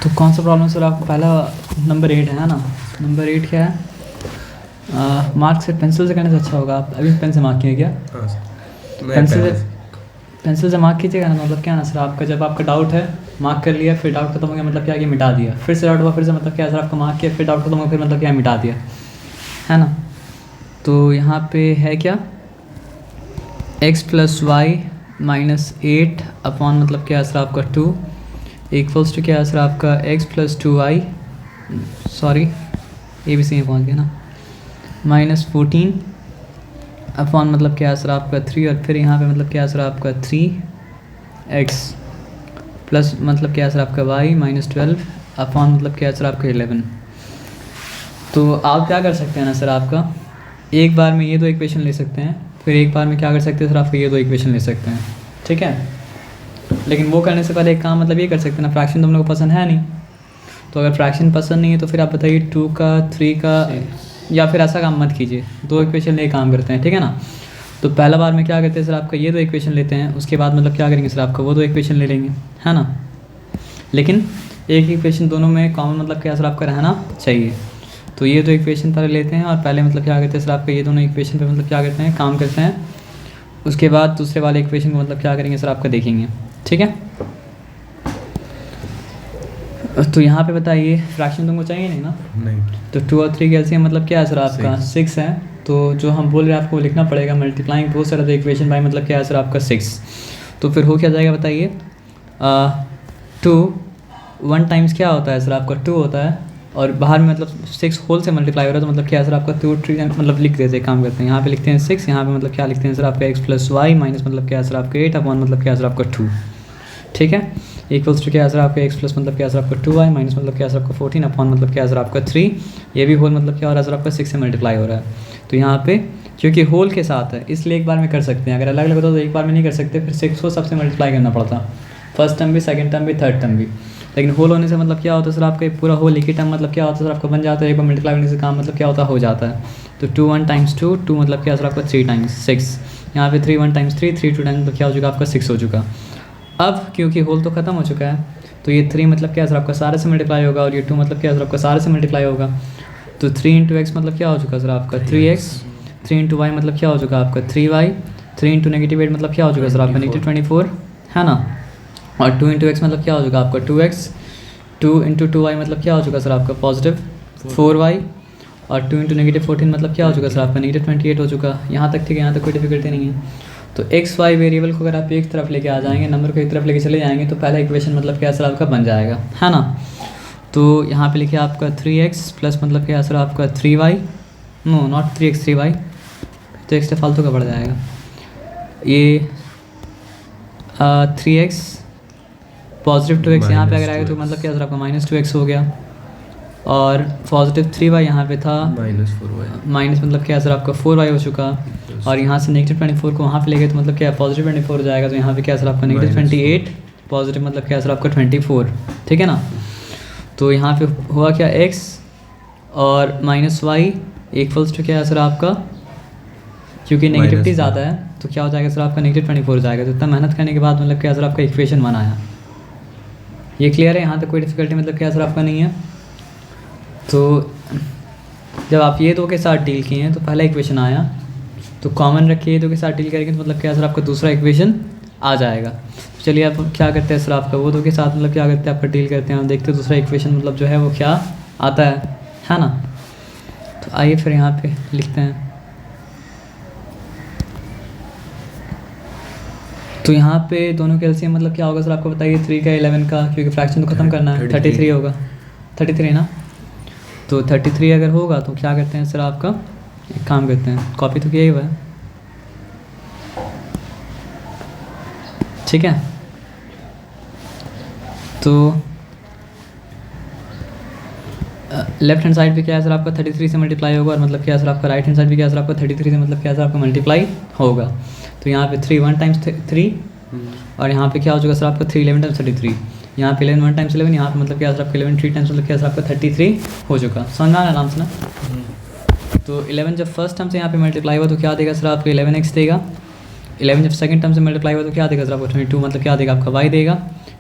तो कौन सा प्रॉब्लम सर आपको पहला नंबर 8 है ना। नंबर 8 क्या है? मार्क से पेंसिल से करने से अच्छा होगा। आप अभी पेन से मार्क किए क्या? पेंसिल से मार्क कीजिएगा ना। मतलब क्या ना सर, आपका जब आपका डाउट है मार्क कर लिया, फिर डाउट खत्म हो गया मतलब क्या कि मिटा दिया, फिर से डाउट हुआ फिर से मतलब क्या सर आपका मार्क किया, फिर डाउट खत्म हो गया फिर मतलब क्या मिटा दिया, है ना। तो यहाँ पे है क्या, x + y - 8 अपॉन मतलब क्या सर आपका 2 इक्वल्स टू क्या सर आपका x + 2y, सॉरी ये भी सही पहुँच गया ना, -14 अपॉन मतलब क्या सर आपका 3 और फिर यहाँ पे मतलब क्या सर आपका 3x प्लस मतलब क्या सर आपका y - 12 अपॉन मतलब क्या सर आपका 11। तो आप क्या कर सकते हैं ना सर, आपका एक बार में ये दो इक्वेशन ले सकते हैं, फिर एक बार में क्या कर सकते हैं सर आपका ये दो इक्वेशन ले सकते हैं, ठीक है। लेकिन वो करने से पहले एक काम मतलब ये कर सकते हैं ना, फ्रैक्शन तो हम लोग को पसंद है नहीं, तो अगर फ्रैक्शन पसंद नहीं है तो फिर आप बताइए 2 का 3 का, या फिर ऐसा काम मत कीजिए, दो इक्वेशन ले काम करते हैं, ठीक है ना। तो पहला बार में क्या करते हैं सर आपका ये दो इक्वेशन लेते हैं, उसके बाद मतलब क्या करेंगे सर आपका वो दो इक्वेशन ले लेंगे, है ना। लेकिन एक इक्वेशन दोनों में कॉमन मतलब क्या सर आपका रहना चाहिए। तो ये दो इक्वेशन पहले लेते हैं और पहले मतलब क्या करते हैं सर आपका ये दोनों इक्वेशन पे मतलब क्या करते हैं काम करते हैं, उसके बाद दूसरे वाले इक्वेशन को मतलब क्या करेंगे सर आपका देखेंगे, ठीक है। तो यहाँ पे बताइए फ्रैक्शन तुमको चाहिए नहीं ना? नहीं। तो 2 और 3 कैसे मतलब क्या है सर आपका 6 है, तो जो हम बोल रहे हैं आपको लिखना पड़ेगा मल्टीप्लाइंग बहुत सारा इक्वेशन बाई मतलब क्या है सर आपका 6। तो फिर हो क्या जाएगा बताइए, 2 1 टाइम्स क्या होता है सर आपका 2 होता है, और बाहर में मतलब 6 होल से मल्टीप्लाई हो रहा है, तो मतलब क्या है सर आपका 2 3 मतलब लिख देते हैं, काम करते हैं यहाँ पे लिखते हैं 6, यहाँ पे मतलब क्या लिखते हैं सर आपका x + y माइनस मतलब क्या है सर आपका 8 अपॉन मतलब क्या है सर आपका 2, ठीक है। इक्वल्स टू क्या है सर आपका x प्लस मतलब क्या है सर आपका 2y माइनस मतलब क्या है सर आपका 14 अपॉन मतलब क्या है सर आपका 3, ये भी होल मतलब क्या हो रहा है सर आपका 6 से मल्टीप्लाई हो रहा है। तो यहाँ पे क्योंकि होल के साथ है इसलिए एक बार में कर सकते हैं, अगर अलग अलग होता तो एक बार में नहीं कर सकते, फिर 6 को सबसे मल्टीप्लाई करना पड़ता, फर्स्ट टर्म भी सेकंड टर्म भी थर्ड टर्म भी। लेकिन होल होने से मतलब क्या होता है सर आपका पूरा होल एक ही टर्म मतलब क्या होता है सर आपका बन जाता है, एक बार मल्टीप्लाई करने से काम मतलब क्या होता हो जाता है। तो 2 1 टाइम्स 2 2 मतलब क्या सर आपका 3 टाइम्स 6, यहाँ पे 3 1 टाइम्स 3 3 2 टाइम्स मतलब क्या हो चुका आपका 6 हो चुका। अब क्योंकि होल तो ख़त्म हो चुका है, तो ये 3 मतलब क्या सर आपका सारे से मल्टीप्लाई होगा, और ये 2 मतलब क्या सर आपका सारे से मल्टीप्लाई होगा। तो 3 × x मतलब क्या हो चुका सर आपका 3x, 3 × y मतलब क्या हो चुका आपका 3y, 3 × -8 मतलब क्या हो चुका सर आपका -24, है ना। और 2 × x मतलब क्या हो चुका आपका 2x, 2 × 2y मतलब क्या हो चुका सर आपका +4y, और 2 × -14 मतलब क्या हो चुका सर आपका -28 हो चुका। यहाँ तक ठीक है, यहाँ तक कोई डिफिकल्टी नहीं है। तो x y वेरिएबल को अगर आप एक तरफ लेके आ जाएंगे, नंबर को एक तरफ लेके चले जाएंगे, तो पहला इक्वेशन मतलब क्या सर आपका बन जाएगा, है ना। तो यहाँ पे लिखिए आपका 3x प्लस मतलब क्या सर आपका 3y, no not 3x 3y, तो x से फालतू का बढ़ जाएगा, ये 3x पॉजिटिव 2x यहाँ पे अगर आएगा तो मतलब क्या सर आपका -2x हो गया, और पॉजिटिव 3y यहाँ पे था -4y माइनस मतलब क्या सर आपका 4y हो चुका, और यहाँ से -24 को वहाँ पे ले गए तो मतलब क्या +24 हो जाएगा, तो यहाँ पे क्या सर आपका -28 पॉजिटिव मतलब क्या सर आपका 24, ठीक है ना। तो यहाँ पे हुआ क्या x और -y इक्वल्स टू क्या है सर आपका, क्योंकि नेगेटिविटी ज़्यादा है तो क्या हो जाएगा सर आपका -24 हो जाएगा। तो इतना मेहनत करने के बाद मतलब क्या सर आपका इक्वेशन बनाया, ये क्लियर है, यहाँ तक कोई डिफिकल्टी मतलब क्या सर आपका नहीं है। तो जब आप ये दो के साथ डील किए हैं तो पहला इक्वेशन आया, तो कॉमन रखिए ये दो के साथ डील करेंगे तो मतलब क्या सर आपका दूसरा इक्वेशन आ जाएगा। तो चलिए आप क्या करते हैं सर आपका वो दो के साथ मतलब क्या करते हैं आपका डील करते हैं, हम देखते हैं दूसरा इक्वेशन मतलब जो है वो क्या आता है ना। तो आइए फिर यहाँ पे लिखते हैं। तो यहाँ पे दोनों के एलसीएम मतलब क्या होगा सर आपको बताइए, 3 का 11 का, क्योंकि फ्रैक्शन तो ख़त्म करना है, 33 होगा, 33 ना। तो 33 अगर होगा तो क्या करते हैं सर आपका एक काम करते हैं, कॉपी तो किया ही हुआ है, ठीक है। तो लेफ्ट हैंड साइड पे क्या है सर आपका 33 से मल्टीप्लाई होगा, और मतलब क्या है सर आपका राइट हैंड साइड पे क्या है सर आपका 33 से मतलब क्या है सर आपका मल्टीप्लाई होगा। तो यहाँ पे 3 1 टाइम्स 3, और यहाँ पे क्या हो चुका सर आपका 3 11 टाइम्स 33, यहाँ पे 11 1 टाइम्स 11, यहाँ पे मतलब क्या सर आपका 11 3 टाइम्स मतलब क्या सर आपका 33 हो चुका। समझ में आ रहा आराम से ना। तो 11 जब फर्स्ट टर्म से यहाँ पे मल्टीप्लाई हुआ तो क्या देगा सर आपको 11x देगा, 11 जब सेकंड टर्म से मल्टीप्लाई हुआ तो क्या देगा सर आपको 22, मतलब क्या देगा आपका y देगा।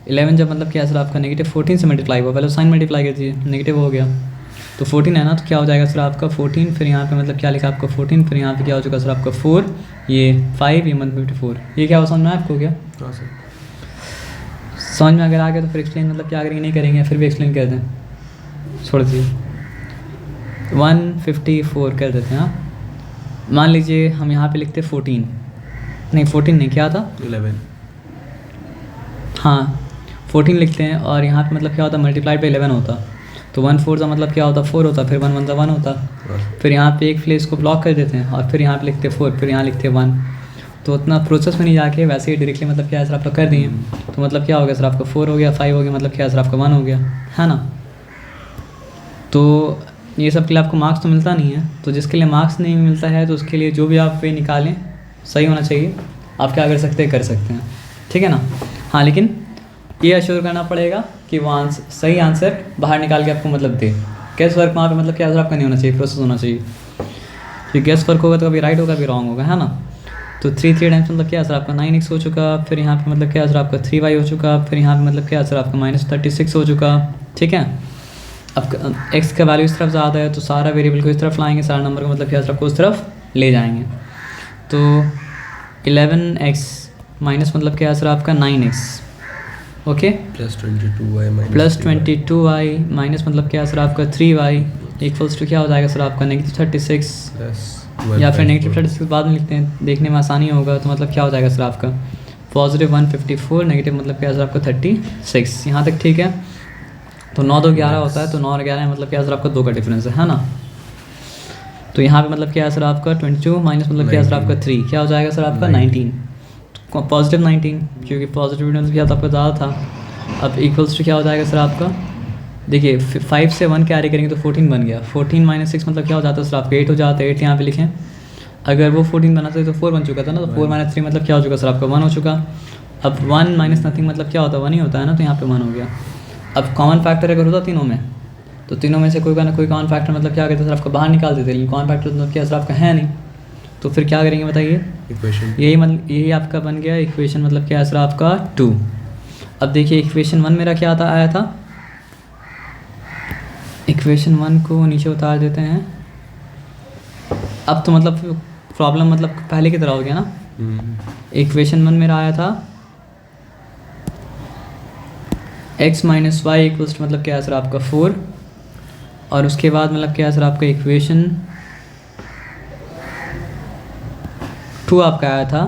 11 जब मतलब क्या सर आपका नेगेटिव 14 से मल्टीप्लाई हुआ, पहले साइन मल्टीप्लाई कर दीजिए, नेगेटिव हो गया तो 14 है ना, तो क्या हो जाएगा सर आपका 14, फिर यहाँ पे मतलब क्या लिखा आपका 14, फिर यहाँ पे क्या हो चुका सर आपका 4, ये 5, ये मतलब 54। ये क्या हो समझ में आपको क्या? हाँ सर। समझ में अगर आ गया तो फिर एक्सप्लेन मतलब क्या करेंगे नहीं करेंगे, फिर भी एक्सप्लेन कर दें, छोड़ दीजिए। 154 कर देते हैं। हाँ, मान लीजिए हम यहाँ पे लिखते 14, नहीं 14 नहीं, क्या था 11, हाँ 14 लिखते हैं, और यहाँ पे मतलब क्या होता मल्टीप्लाइड बाई 11 होता, तो 1/4 का मतलब क्या होता 4 होता, फिर 1 1 1 होता, फिर यहाँ पे एक प्लेस को ब्लॉक कर देते हैं और फिर यहाँ पे लिखते 4, फिर यहाँ लिखते 1, तो उतना प्रोसेस में नहीं जाके वैसे ही डायरेक्टली मतलब क्या है सर आपका कर दिए, तो मतलब क्या हो गया सर आपका 4 हो गया, 5 हो गया, मतलब क्या है सर आपका 1 हो गया, है ना। तो ये सब के लिए आपको मार्क्स तो मिलता नहीं है, तो जिसके लिए मार्क्स नहीं मिलता है तो उसके लिए जो भी आप वे निकालें सही होना चाहिए, आप क्या कर सकते हैं कर सकते हैं, ठीक है ना। हाँ, लेकिन ये अश्योर करना पड़ेगा कि वो सही आंसर बाहर निकाल के आपको मतलब दे। गेस वर्क वहाँ पे मतलब क्या आपका नहीं होना चाहिए, प्रोसेस होना चाहिए, क्योंकि गेस वर्क होगा तो कभी राइट होगा कभी रॉन्ग होगा, है ना। तो 3 टाइम्स मतलब क्या सर आपका 9x हो चुका, फिर यहाँ पे मतलब क्या सर आपका 3y हो चुका, फिर यहाँ पे मतलब क्या सर आपका -36 हो चुका, ठीक है। अब x का वैल्यू इस तरफ ज़्यादा है तो सारा वेरिएबल को इस तरफ लाएंगे, सारा नंबर को मतलब क्या सर आपको उस तरफ ले जाएंगे। तो 11x माइनस मतलब क्या सर आपका 9x, okay, plus 22y minus मतलब क्या सर आपका 3y इक्वल्स टू क्या हो जाएगा सर आपका -36, या फिर -36 बाद में लिखते हैं, देखने में आसानी होगा, तो मतलब क्या हो जाएगा सर आपका +154, नेगेटिव मतलब क्या सर आपका 36। यहाँ तक ठीक है। तो 9 2 11 होता है, तो 9 और 11 मतलब क्या सर आपका 2 का डिफरेंस है ना। तो यहाँ पे मतलब क्या है सर आपका 22 माइनस मतलब क्या सर आपका 3, क्या हो जाएगा सर आपका 19, +19, क्योंकि पॉजिटिव मतलब क्या था आपका ज़्यादा था। अब इक्वल्स टू क्या हो जाएगा सर आपका, देखिए 5 से 1 कैरी करेंगे तो 14 बन गया, 14 - 6 मतलब क्या हो जाता है सर आपका 8 हो जाता है, 8 यहाँ पे लिखें। अगर वो 14 बनाते तो 4 बन चुका था ना, तो 4 - 3 मतलब क्या हो चुका सर आपका 1 हो चुका। अब 1 - नथिंग मतलब क्या होता है 1 ही होता है ना, तो यहाँ पे 1 हो गया। अब कॉमन फैक्टर अगर होता तीनों में, तो तीनों में से कोई ना कोई कॉमन फैक्टर मतलब क्या कहते हैं सर आपका बाहर निकाल देते, लेकिन कॉमन फैक्टर मतलब क्या सर आपका है नहीं, तो फिर क्या करेंगे बताइए, इक्वेशन यही आपका बन गया इक्वेशन मतलब क्या है सर आपका 2। अब देखिए इक्वेशन 1 मेरा क्या आया था, इक्वेशन 1 को नीचे उतार देते हैं। अब तो मतलब प्रॉब्लम मतलब पहले की तरह हो गया ना। इक्वेशन 1 मेरा आया था x - y इक्वल्स मतलब क्या है सर आपका 4, और उसके बाद मतलब क्या है सर आपका इक्वेशन 2 आपका आया था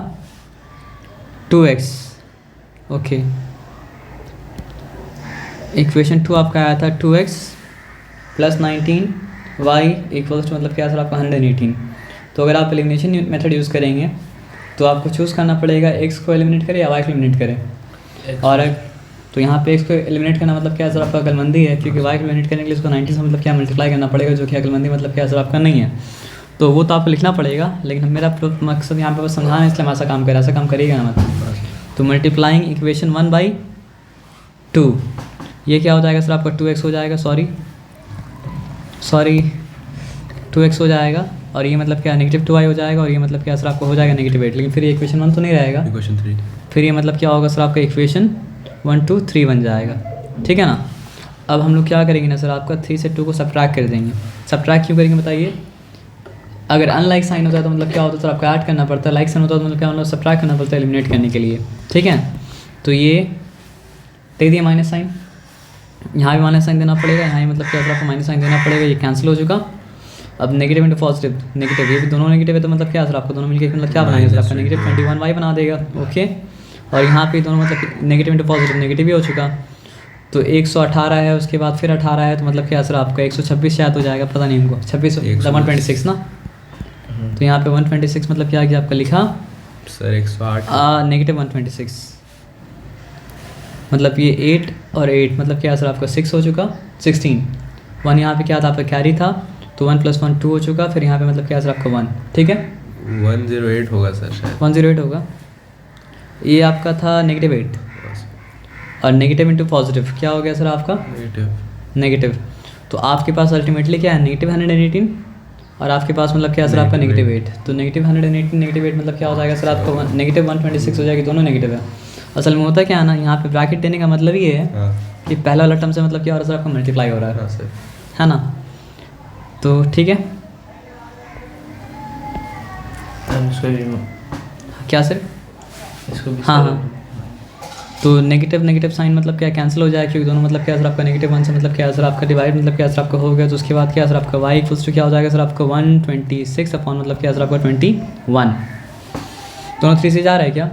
2x, ओके। इक्वेशन 2 आपका आया था 2x + 19 y इक्वल्स मतलब क्या सर आपका 118। तो अगर आप एलिमिनेशन मेथड यूज़ करेंगे तो आपको चूज़ करना पड़ेगा x को एलिमिनेट करें या y को एलिमिनेट करें, और तो यहाँ पे x को एलिमिनेट करना मतलब क्या सर आपका अकलमंदी है, क्योंकि y को एलिमिनेट करने के लिए इसको 90 से मतलब क्या मल्टीप्लाई करना पड़ेगा, जो कि अकलमंदी मतलब क्या सर आपका नहीं है। तो वो तो आपको लिखना पड़ेगा, लेकिन मेरा मकसद यहाँ पे बस समझाना है, इसलिए हम ऐसा काम करें, ऐसा काम करिएगा ना मतलब। तो मल्टीप्लाइंग इक्वेशन 1/2, ये क्या हो जाएगा सर आपका 2x हो जाएगा, सॉरी 2x हो जाएगा, और ये मतलब क्या नेगेटिव 2y हो जाएगा, और ये मतलब क्या सर आपको हो जाएगा -8, लेकिन फिर ये इक्वेशन 1 तो नहीं रहेगा, इक्वेशन 3, फिर ये मतलब क्या होगा सर आपका इक्वेशन 1 2 3 बन जाएगा, ठीक है ना। अब हम लोग क्या करेंगे ना सर आपका 3 से 2 को सब्ट्रैक्ट कर देंगे। सब्ट्रैक्ट क्यों करेंगे बताइए, अगर अनलाइक साइन होता है तो मतलब क्या होता है सर आपको ऐड करना पड़ता है, लाइक साइन होता है तो मतलब क्या मतलब सब्ट्रैक्ट करना पड़ता है एलिमिनेट करने के लिए, ठीक है। तो ये दे दिया माइनस साइन, यहाँ भी माइनस साइन देना पड़ेगा, यहाँ मतलब क्या सर आपको माइनस साइन देना पड़ेगा, ये कैंसिल हो चुका। अब नेगेटिव इंटू पॉजिटिव नेगेटिव, ये भी दोनों नेगेटिव है, तो मतलब क्या सर आपको दोनों मिलकर मतलब क्या बनाएंगे सर आपका -21y बना देगा, ओके। और यहाँ पे दोनों मतलब नेगेटिव इंटू पॉजिटिव नेगेटिव ही हो चुका, तो 118 है, उसके बाद फिर 18 है, तो मतलब क्या सर आपका 126 शायद हो जाएगा, पता नहीं हमको, 126 ना। तो यहाँ पे 126 मतलब क्या आपका लिखा सर 108 नेगेटिव 126, मतलब ये 8 और 8 मतलब क्या सर आपका 6 हो चुका, 16। 1 यहाँ पे क्या था आपका कैरी था, तो 1 + 1 2 हो चुका, फिर यहाँ पे मतलब क्या सर आपका 1, ठीक है 108 होगा सर शायद, 108 होगा। ये आपका था -8, और नेगेटिव इंटू पॉजिटिव क्या हो गया सर आपका नेगेटिव। तो आपके पास अल्टीमेटली क्या है -118, और आपके पास मतलब क्या सर आपका -8, तो -118 -8 मतलब क्या हो जाएगा सर आपको -126 हो जाएगी, दोनों नेगेटिव है। असल में होता क्या है ना, यहाँ पे ब्रैकेट देने का मतलब ये है कि पहला वाला टर्म से मतलब क्या हो रहा है सर आपका मल्टीप्लाई हो रहा है ना। तो ठीक है क्या सर, हाँ, तो नेगेटिव साइन मतलब क्या कैंसिल हो जाएगा, क्योंकि दोनों मतलब क्या सर आपका -1 से मतलब क्या सर आपका डिवाइड मतलब क्या सर आपका हो गया। तो उसके बाद क्या सर आपका y इक्वल्स टू क्या हो जाएगा सर आपका 126 अपॉन मतलब क्या सर आपका 21, दोनों 3 से जा रहा है क्या,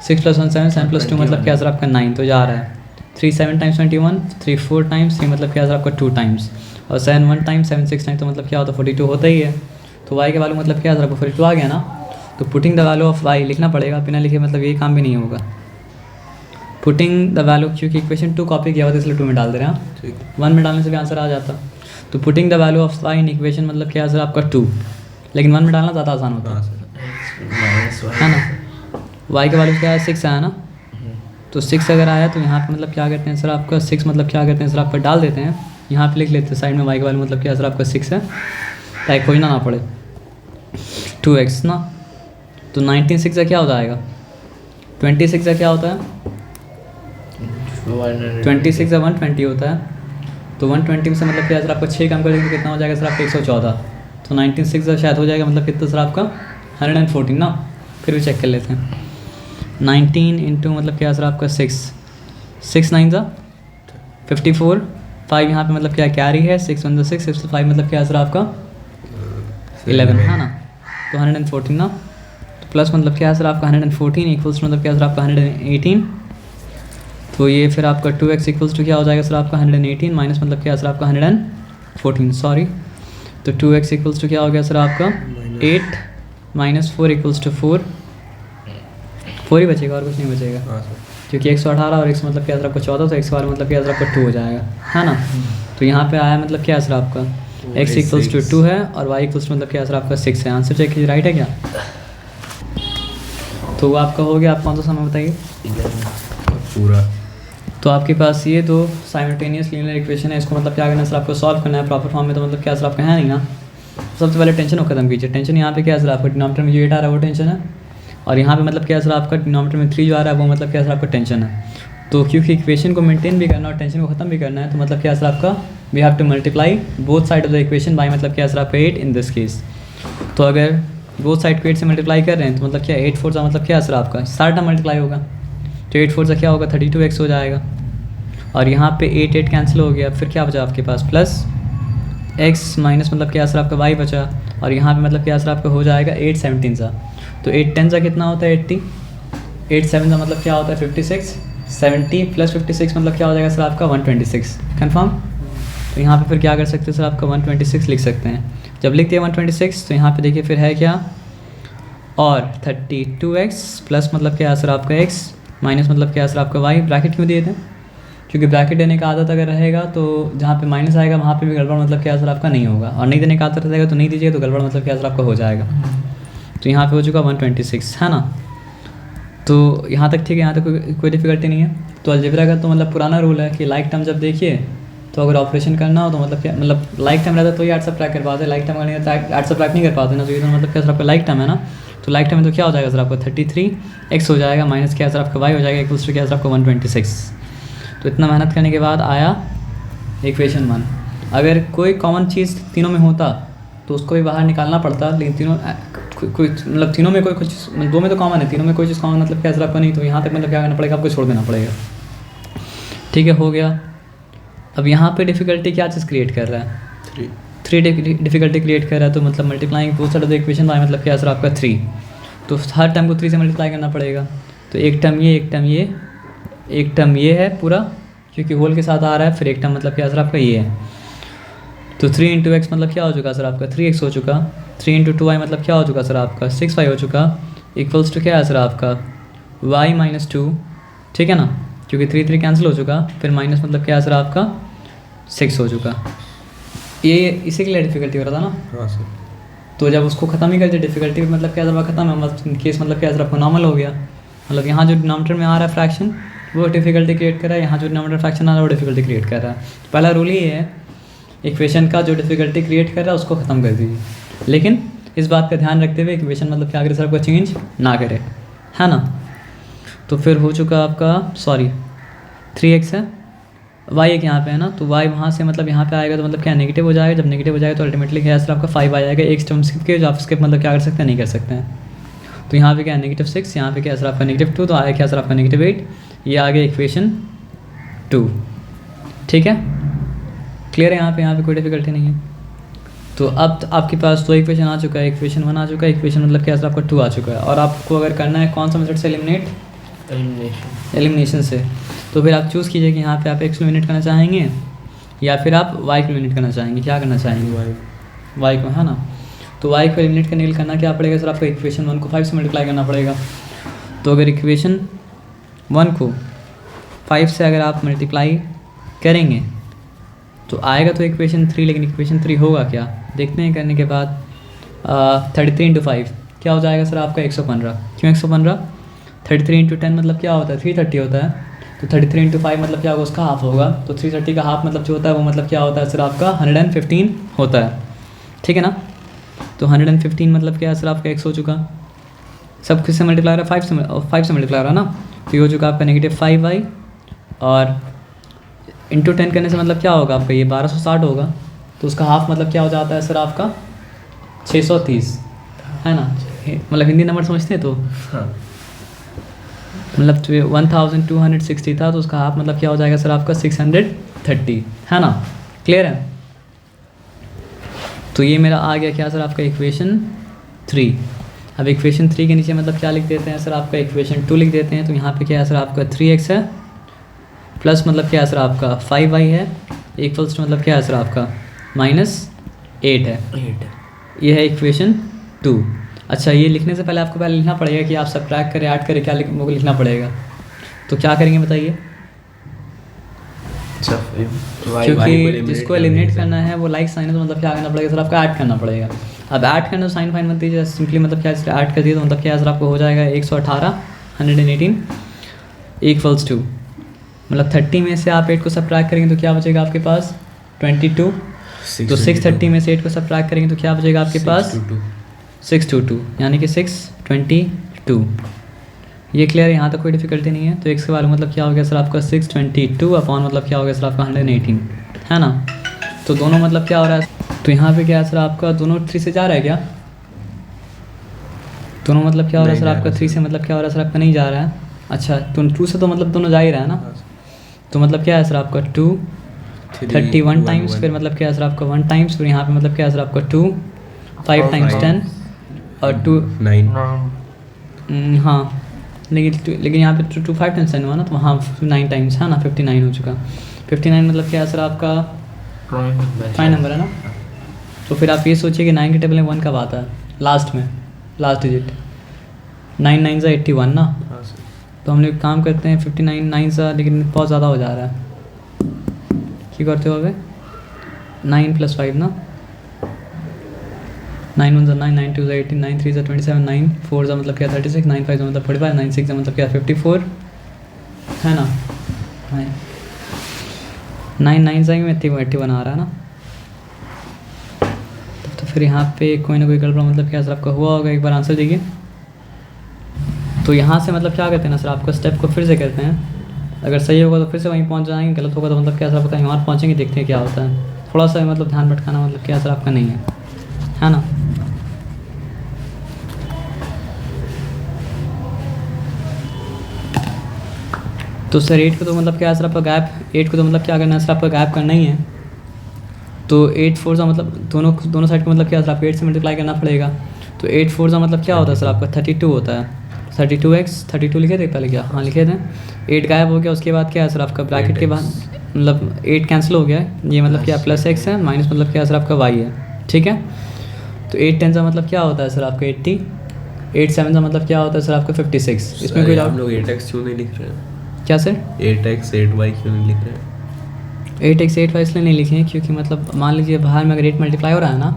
6 + 1 7, 7 + 2 मतलब क्या सर आपका 9, तो जा रहा है 3 7 टाइम्स 21, 3 4 टाइम्स, 3 मतलब क्या सर आपका 2 टाइम्स, और 7 1 टाइम, 7 6 टाइम, तो मतलब क्या होता है 42 होता ही है। तो y के वैल्यू मतलब क्या सर आपको 42 आ गया ना, तो putting the value of y लिखना पड़ेगा, बिना लिखे मतलब ये काम भी नहीं होगा। पुटिंग द वैल्यू, क्योंकि इक्वेशन 2 कॉपी किया हुआ था इसलिए 2 में डाल दे रहे हैं, 1 में डालने से भी आंसर आ जाता। तो putting the value of y in equation मतलब क्या सर आपका 2, लेकिन 1 में डालना ज़्यादा आसान होता है ना। y का वैल्यू क्या है 6 आया ना, तो 6 अगर आया तो यहाँ पे मतलब क्या करते हैं सर आपका 6 मतलब क्या करते हैं सर आपका डाल देते हैं, यहाँ पे लिख लेते हैं साइड में y का वैल्यू मतलब क्या सर आपका 6 है, ताकि खोजना ना पड़े 2x ना। तो 19 6 का क्या हो जाएगा, 26 का क्या होता है 26 का 120 होता है, तो 120 से मतलब क्या सर आपका 6 कम कर देंगे कितना हो जाएगा सर आपका 114, तो 19 6 का शायद हो जाएगा मतलब कितना सर आपका 114 ना। फिर भी चेक कर लेते हैं, 19 इंटू मतलब क्या सर आपका 6 9 सा 54, 5 यहाँ पे मतलब क्या कैरी है, 6 1 6 6 5 मतलब क्या सर आपका 11 है ना, तो 114 ना, तो प्लस मतलब क्या सर आपका 114 इक्वल्स मतलब क्या सर आपका 118, तो ये फिर आपका 2x इक्वल्स टू क्या हो जाएगा सर आपका 118 माइनस मतलब क्या सर आपका 114 सॉरी, तो 2x इक्वल्स टू क्या हो गया सर आपका 8 माइनस 4 इक्वल्स टू 4 ही बचेगा और कुछ नहीं बचेगा, क्योंकि 118 और x मतलब क्या सर आपका 14, तो x वाला मतलब क्या सर आपका 2 हो जाएगा है ना। तो यहाँ पे आया मतलब क्या सर आपका x इक्वल्स टू 2 है और y इक्वल्स टू मतलब क्या सर आपका 6 है। आंसर चेक कीजिए राइट है क्या, तो वो आपका हो गया। आप कौन सा समय बताइए पूरा। तो आपके पास ये दो साइमल्टेनियस लीनियर इक्वेशन है, इसको मतलब क्या करना है सर आपको सॉल्व करना है प्रॉपर फॉर्म में, तो मतलब क्या सर आपका है नहीं ना। सबसे पहले टेंशन को खत्म कीजिए, टेंशन यहाँ पे क्या है सर आपका डिनोमिनेटर में जो 8 आ रहा है वो टेंशन है, और यहाँ पे मतलब क्या है सर आपका डिनोमिनेटर में 3 जो आ रहा है वो मतलब क्या है सर आपका टेंशन है। तो क्योंकि इक्वेशन को मेंटेन भी करना और टेंशन को खत्म भी करना है, तो मतलब क्या है सर आपका we have to multiply both side of the equation by मतलब क्या है सर आपका 8 इन दिस केस। तो अगर बोथ साइड को 8 से मल्टीप्लाई कर रहे हैं तो मतलब क्या 8 4 का मतलब क्या है सर आपका सारा टर्म मल्टीप्लाई होगा, तो 8 4 का क्या होगा 32x हो जाएगा, और यहाँ पे 8 8 कैंसिल हो गया, फिर क्या बचा आपके पास प्लस x माइनस मतलब क्या सर आपका y बचा, और यहाँ पे मतलब क्या सर आपका हो जाएगा 8 17 सा, तो 8 10 सा कितना होता है 80, 8 7 का मतलब क्या होता है 56, 70 प्लस 56 मतलब क्या हो जाएगा सर आपका 126 कन्फर्म। तो यहाँ पे फिर क्या कर सकते हैं सर आपका 126 लिख सकते हैं। जब लिखते हैं 126 तो यहाँ पे देखिए फिर है क्या, और 32x प्लस मतलब क्या है सर आपका x माइनस मतलब क्या है सर आपका y। ब्रैकेट क्यों दिए थे, क्योंकि ब्रैकेट देने का आदत अगर रहेगा तो जहाँ पे माइनस आएगा वहाँ पे भी गड़बड़ मतलब क्या सर आपका नहीं होगा, और नहीं देने का आदत रहेगा तो नहीं दीजिएगा तो गड़बड़ मतलब क्या सर आपका हो जाएगा। तो यहाँ पे हो चुका 126 है ना। तो यहाँ तक ठीक है, यहाँ तक कोई डिफिकल्टी नहीं है। तो अलजेब्रा का तो मतलब पुराना रूल है कि लाइक टर्म जब देखिए तो अगर ऑपरेशन करना हो तो मतलब क्या मतलब लाइक टर्म रहता है तो ही ऐड सब्ट्रैक्ट कर पाते हैं, लाइक टर्म अगर नहीं रहता ऐड सब्ट्रैक्ट नहीं कर पाते ना, तो ये तो मतलब क्या सर आपका लाइक टर्म है ना। तो लाइक टर्म में तो क्या हो जाएगा सर आपका 33x हो जाएगा माइनस क्या सर आपका y हो जाएगा इक्वल्स टू क्या सर आपका 126। तो इतना मेहनत करने के बाद आया इक्वेशन 1। अगर कोई कॉमन चीज़ तीनों में होता तो उसको भी बाहर निकालना पड़ता, लेकिन तीनों कोई मतलब तीनों में कोई कुछ दो में तो कॉमन है, तीनों में कोई चीज़ कॉमन मतलब क्या सर आपका नहीं, तो यहाँ तक मतलब क्या करना पड़ेगा आपको छोड़ देना पड़ेगा। ठीक है हो गया। अब यहाँ पे डिफ़िकल्टी क्या चीज़ क्रिएट कर रहा है 3 डिफ़िकल्टी क्रिएट कर रहा है, तो मतलब multiplying both side of the equation by मतलब क्या सर आपका 3, तो हर टर्म को 3 से मल्टीप्लाई करना पड़ेगा। तो एक टर्म ये एक टर्म ये एक टर्म ये है पूरा क्योंकि होल के साथ आ रहा है, फिर एक टर्म मतलब क्या सर आपका ये है। तो 3 इंटू एक्स मतलब क्या हो चुका सर आपका 3x हो चुका, 3 इंटू 2y मतलब क्या हो चुका सर आपका 6y हो चुका, इक्वल्स टू क्या है सर आपका y माइनस 2, ठीक है ना, क्योंकि 3 3 कैंसिल हो चुका, फिर माइनस मतलब क्या है सर आपका 6 हो चुका। ये इसी के लिए डिफ़िकल्टी हो रहा था ना। हाँ सर। तो जब उसको ख़त्म ही कर दिया डिफ़िकल्टी मतलब क्या सर ख़त्म है, मतलब केस मतलब क्या सर आपका नॉर्मल हो गया। मतलब यहाँ जो डिनोमिनेटर में आ रहा है फ्रैक्शन वो डिफ़िकल्टी क्रिएट कर रहा है, यहाँ जो डिनोमिनेटर फ्रैक्शन आ रहा है वो डिफ़िकल्टी क्रिएट कर रहा है। पहला रूल ये है इक्वेशन का जो डिफ़िकल्टी क्रिएट कर रहा है उसको ख़त्म कर दीजिए, लेकिन इस बात का ध्यान रखते हुए इक्वेशन मतलब क्या करे सर, आपको चेंज ना करे, है ना। तो फिर हो चुका आपका, सॉरी 3x है, y एक यहाँ पे है ना, तो y वहाँ से मतलब यहाँ पे आएगा तो मतलब क्या नेगेटिव हो जाएगा, जब नेगेटिव हो जाएगा तो अल्टीमेटली क्या सर आपका 5 आ जाएगा। एक टर्म स्किप किए जो आप स्किप मतलब क्या कर सकते हैं, नहीं कर सकते हैं। तो यहाँ पे क्या है -6, यहाँ पे क्या सर आपका -2, तो आया क्या सर आपका -8, ये आ गया इक्वेशन 2, ठीक है, क्लियर है। यहाँ पे कोई डिफिकल्टी नहीं है। तो अब आपके पास 2 इक्वेशन आ चुका है, इक्वेशन 1 आ चुका है, इक्वेशन मतलब क्या सर आपका 2 आ चुका है। और आपको अगर करना है कौन सा मेथड से एलिमिनेट, एलिमिनेशन से, तो फिर आप चूज़ कीजिए कि यहाँ पे आप x को एलिमिनेट करना चाहेंगे या फिर आप y को एलिमिनेट करना चाहेंगे, क्या करना चाहेंगे, y को, है ना। तो y को एलिमिनेट करने के लिए करना क्या पड़ेगा सर, आपको इक्वेशन 1 को 5 से मल्टीप्लाई करना पड़ेगा। तो अगर इक्वेशन 1 को 5 से अगर आप मल्टीप्लाई करेंगे तो आएगा तो इक्वेशन 3, लेकिन इक्वेशन 3 होगा क्या देखते हैं। करने के बाद 33 × 5 क्या हो जाएगा सर आपका 115। क्यों 115, 33 × 10 मतलब क्या होता है 330 होता है। तो 33 × 5 मतलब क्या होगा, उसका हाफ होगा। तो 330 का हाफ मतलब जो होता है वो मतलब क्या होता है सर आपका 115 होता है, ठीक है ना। तो 115 मतलब क्या है सर आपका x हो चुका, सब किससे मल्टीप्लाई हो रहा है 5 से मल्टीप्लाई हो रहा है ना। तो ये हो चुका आपका -5y और इंटू 10 करने से मतलब क्या होगा आपका ये 1260 होगा। तो उसका हाफ मतलब क्या हो जाता है सर आपका 630, है ना। मतलब हिंदी नंबर समझते हैं तो मतलब 1260 था, तो उसका हाफ मतलब क्या हो जाएगा सर आपका 630, है ना, क्लियर है। तो ये मेरा आ गया क्या सर आपका इक्वेशन 3। अब इक्वेशन 3 के नीचे मतलब क्या लिख देते हैं सर आपका इक्वेशन 2 लिख देते हैं। तो यहाँ पे क्या है सर आपका 3x है प्लस मतलब क्या है सर आपका 5y है, इक्वल्स टू मतलब क्या है सर आपका -8 है। ये है इक्वेशन 2। अच्छा, ये लिखने से पहले आपको लिखना पड़ेगा कि आप सब्ट्रैक्ट करें, ऐड करें, क्या वो लिखना पड़ेगा। तो क्या करेंगे बताइए, क्योंकि जिसको एलिमिनेट करना है वो लाइक साइन है, तो मतलब क्या करना पड़ेगा सर आपका ऐड करना पड़ेगा। अब ऐड करना तो साइन फाइन मत दीजिए, सिंपली मतलब क्या ऐड कर दिए तो मतलब क्या है सर आपको हो जाएगा 118 इक्वल्स टू मतलब 30 में से आप 8 को सब्ट्रैक्ट करेंगे तो क्या बचेगा आपके पास 22। तो 630 में से 8 को सब्ट्रैक्ट करेंगे तो क्या बचेगा आपके पास 622, यानी कि 622। ये क्लियर है, यहाँ तक कोई डिफिकल्टी नहीं है। तो x के बारे में मतलब क्या हो गया सर आपका 622 अपॉन मतलब क्या हो गया सर आपका 118, है ना। तो दोनों मतलब क्या हो रहा है, तो यहाँ पे क्या है सर आपका दोनों 3 से जा रहा है क्या, दोनों मतलब क्या हो रहा है सर आपका 3 से मतलब क्या हो रहा है सर आपका नहीं जा रहा है। अच्छा, तो 2 से तो मतलब दोनों जा ही रहा है ना। तो मतलब क्या है सर आपका 2 31 टाइम्स, फिर मतलब क्या है सर आपका 1 टाइम्स, फिर यहाँ पे मतलब क्या है सर आपका 2 5 टाइम्स 10 और 2 9। हाँ, लेकिन यहाँ पे 2 5 टाइम्स 10 हुआ ना, तो वहाँ 9 टाइम्स है ना, 59 हो चुका। 59 मतलब क्या है सर आपका प्राइम नंबर है ना। तो फिर आप ये सोचिए कि 9 के टेबल में 1 कब आता है, लास्ट में, लास्ट डिजिट। 9 9 सा 81 ना। तो हम लोग काम करते हैं 59 9 सा, लेकिन बहुत ज़्यादा हो जा रहा है। क्या करते हो अबे 9 + 5 ना, 9 1 9 9 2 18 9 3 27 9 4 मतलब क्या 36 9 5 मतलब 45 9 6 मतलब क्या 54, है ना। 9 9 से में 81 बना रहा है ना। तो फिर यहाँ पे कोई ना कोई गड़बड़ मतलब क्या सर आपका हुआ होगा, एक बार आंसर दीजिए। तो यहाँ से मतलब क्या करते हैं ना सर आपका स्टेप को फिर से करते हैं, अगर सही होगा तो फिर से वहीं पहुँच जाएंगे, गलत होगा तो मतलब क्या सर आपका कहीं और पहुँचेंगे, देखते हैं क्या होता है। थोड़ा सा मतलब ध्यान भटकाना मतलब क्या सर आपका नहीं है ना। तो सर 8 को तो मतलब क्या है सर आपका गैप, 8 को तो मतलब क्या करना है सर आपका गैप करना ही है। तो 8 4 सा मतलब दोनों साइड को मतलब क्या सर आपको 8 से मल्टीप्लाई करना पड़ेगा। तो 8 4 सा मतलब क्या होता है सर आपका 32 होता है। 32x 32 लिखे थे पहले, क्या हाँ लिखे थे। 8 गायब हो गया, उसके बाद क्या है सर आपका ब्रैकेट के बाद मतलब 8 कैंसिल हो गया है, ये मतलब क्या +x है, माइनस मतलब क्या है सर आपका y है, ठीक है। तो 8 10 सा मतलब क्या होता है सर आपका 80, 8 7 सा मतलब क्या होता है सर आपका 56। इसमें कोई आप लोग 8x क्यों नहीं लिख रहे हैं, क्या सर 8x 8y क्यों नहीं लिख रहे हैं। 8x 8y इसलिए नहीं लिखे हैं क्योंकि मतलब मान लीजिए बाहर में अगर 8 मल्टीप्लाई हो रहा है ना,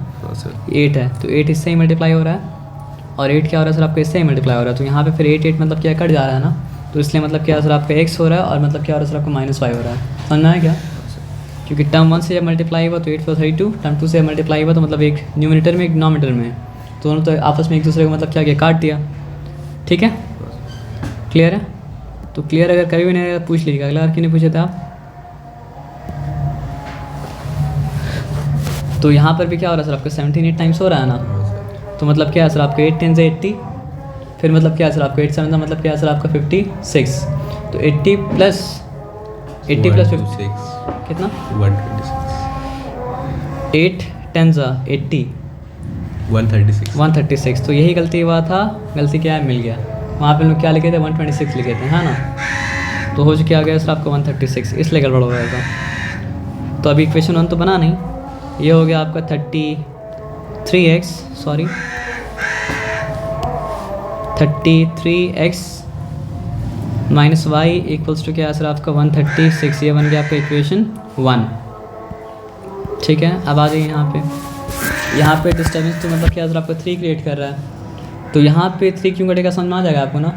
8 है तो 8 इससे ही मल्टीप्लाई हो रहा है, और 8 क्या हो रहा है सर आपका इससे ही मल्टीप्लाई हो रहा है। तो यहाँ पे फिर 8 8 मतलब क्या कट जा रहा है ना, तो इसलिए मतलब क्या सर आपका x हो रहा है और मतलब क्या हो रहा है सर आपका -y हो रहा है, समझना है क्या। क्योंकि टर्म 1 से जब मल्टीप्लाई हुआ तो 8 4 32, टर्म 2 से मल्टीप्लाई हुआ तो मतलब एक न्यूमरेटर में एक डिनोमिनेटर में, तो दोनों तो आपस में एक दूसरे को मतलब क्या किया, काट दिया। ठीक है, क्लियर है? तो क्लियर अगर कभी भी नहीं पूछ लीजिएगा। अगला क्यों नहीं पूछे थे आप? तो यहाँ पर भी क्या हो रहा है सर आपका 17 8 टाइम्स हो रहा है ना, तो मतलब क्या है सर आपका 8 10 से 80, फिर मतलब क्या है सर आपका 8 7 मतलब क्या है सर आपका 56, तो 80 प्लस 50 कितना 8 10 80 136। तो यही गलती हुआ था, गलती क्या है, मिल गया। वहाँ पे हम लोग क्या लिखे थे 126 लिखे थे, है ना, तो हो क्या गया सर आपका 136, इसलिए गड़बड़ हो गया था। तो अभी इक्वेशन 1 तो बना नहीं, ये हो गया आपका 33x minus y equals to क्या है सर आपका 136, ये बन गया आपका इक्वेशन 1। ठीक है, अब आ जाइए यहाँ पे डिस्टर्बेंस तो मतलब क्या सर आपका 3 क्रिएट कर रहा है, तो यहाँ पे 3 क्यों कटेगा समझ में आ जाएगा आपको ना।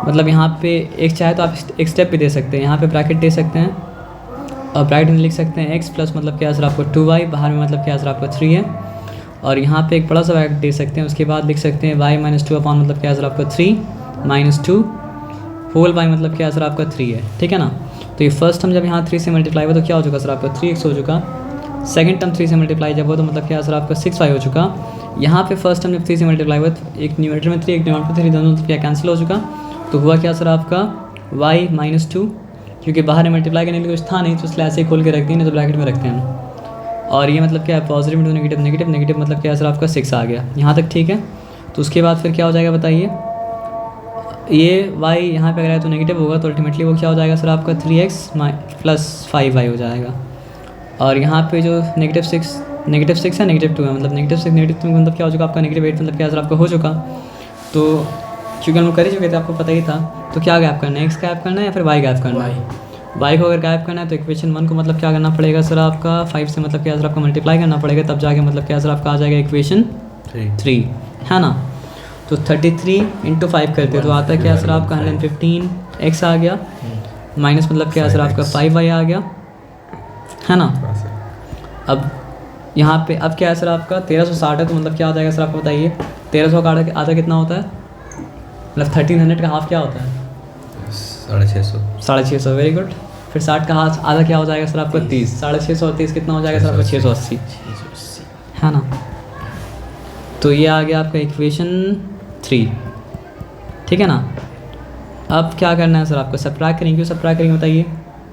मतलब यहाँ पे एक चाहे तो आप एक स्टेप भी दे सकते हैं, यहाँ पे ब्रैकेट दे सकते हैं और ब्रैकेट में लिख सकते हैं x प्लस मतलब क्या सर आपको 2y, बाहर में मतलब क्या सर आपका 3 है, और यहाँ पे एक बड़ा सा ब्रैकेट दे सकते हैं, उसके बाद लिख सकते हैं y माइनस 2 अपॉन मतलब क्या सर आपका 3 माइनस 2 होल y मतलब क्या सर आपका 3 है। ठीक है ना, तो ये फर्स्ट टर्म जब यहाँ 3 से मल्टीप्लाई हुआ तो क्या हो चुका सर आपका 3x हो चुका, सेकंड टर्म 3 से मल्टीप्लाई जब हुआ तो मतलब क्या सर आपका 6y हो चुका। यहाँ पे फर्स्ट टर्म जब 3 से मल्टीप्लाई हुआ तो एक न्यूमरेटर में 3 एक डिनोमिनेटर में 3, दोनों क्या कैंसिल हो चुका, तो हुआ क्या सर आपका y माइनस 2, क्योंकि बाहर मल्टीप्लाई करने के लिए कुछ था नहीं तो इसलिए ऐसे ही खोल के रख दिए, नहीं तो ब्रैकेट में रखते हैं। और ये मतलब क्या है positive into negative, negative negative मतलब क्या है सर आपका 6 आ गया, यहाँ तक ठीक है। तो उसके बाद फिर क्या हो जाएगा बताइए, ये y यहाँ पे अगर है तो नेगेटिव होगा, तो अल्टीमेटली वो क्या हो जाएगा सर आपका 3x प्लस 5y हो जाएगा। और यहाँ पे जो नेगेटिव 6 है नेगेटिव 2 है, मतलब नेगेटिव 6 नेगेटिव 2 मतलब क्या हो चुका आपका नेगेटिव 8 मतलब क्या सर आपका हो चुका। तो क्योंकि हम कर ही चुके थे, आपको पता ही था, तो क्या गायब करना है, x गायब करना है या फिर y गायब करना है। y को अगर गायब करना है तो इक्वेशन 1 को मतलब क्या करना पड़ेगा सर आपका 5 से मतलब क्या सर आपका मल्टीप्लाई करना पड़ेगा, तब जाके मतलब क्या सर आपका आ जाएगा इक्वेशन 3, है ना। तो 33 इंटू 5 करते तो आता है क्या सर आपका 115x आ गया, माइनस मतलब क्या सर आपका 5y आ गया, है ना। अब यहाँ पे अब क्या है सर आपका 1360 है, तो मतलब क्या आ जाएगा सर आपको बताइए, 1300 का आधा कितना होता है, मतलब 1300 का हाफ क्या होता है 650, वेरी गुड। फिर 60 का हाफ आधा क्या हो जाएगा सर आपका 30, 650 और 30 कितना हो जाएगा सर आपका 680, है ना। तो ये आ गया आपका इक्वेशन 3, ठीक है ना। अब क्या करना है सर आपको, सब्ट्रैक्ट करेंगे, क्यों सब्ट्रैक्ट करेंगे बताइए,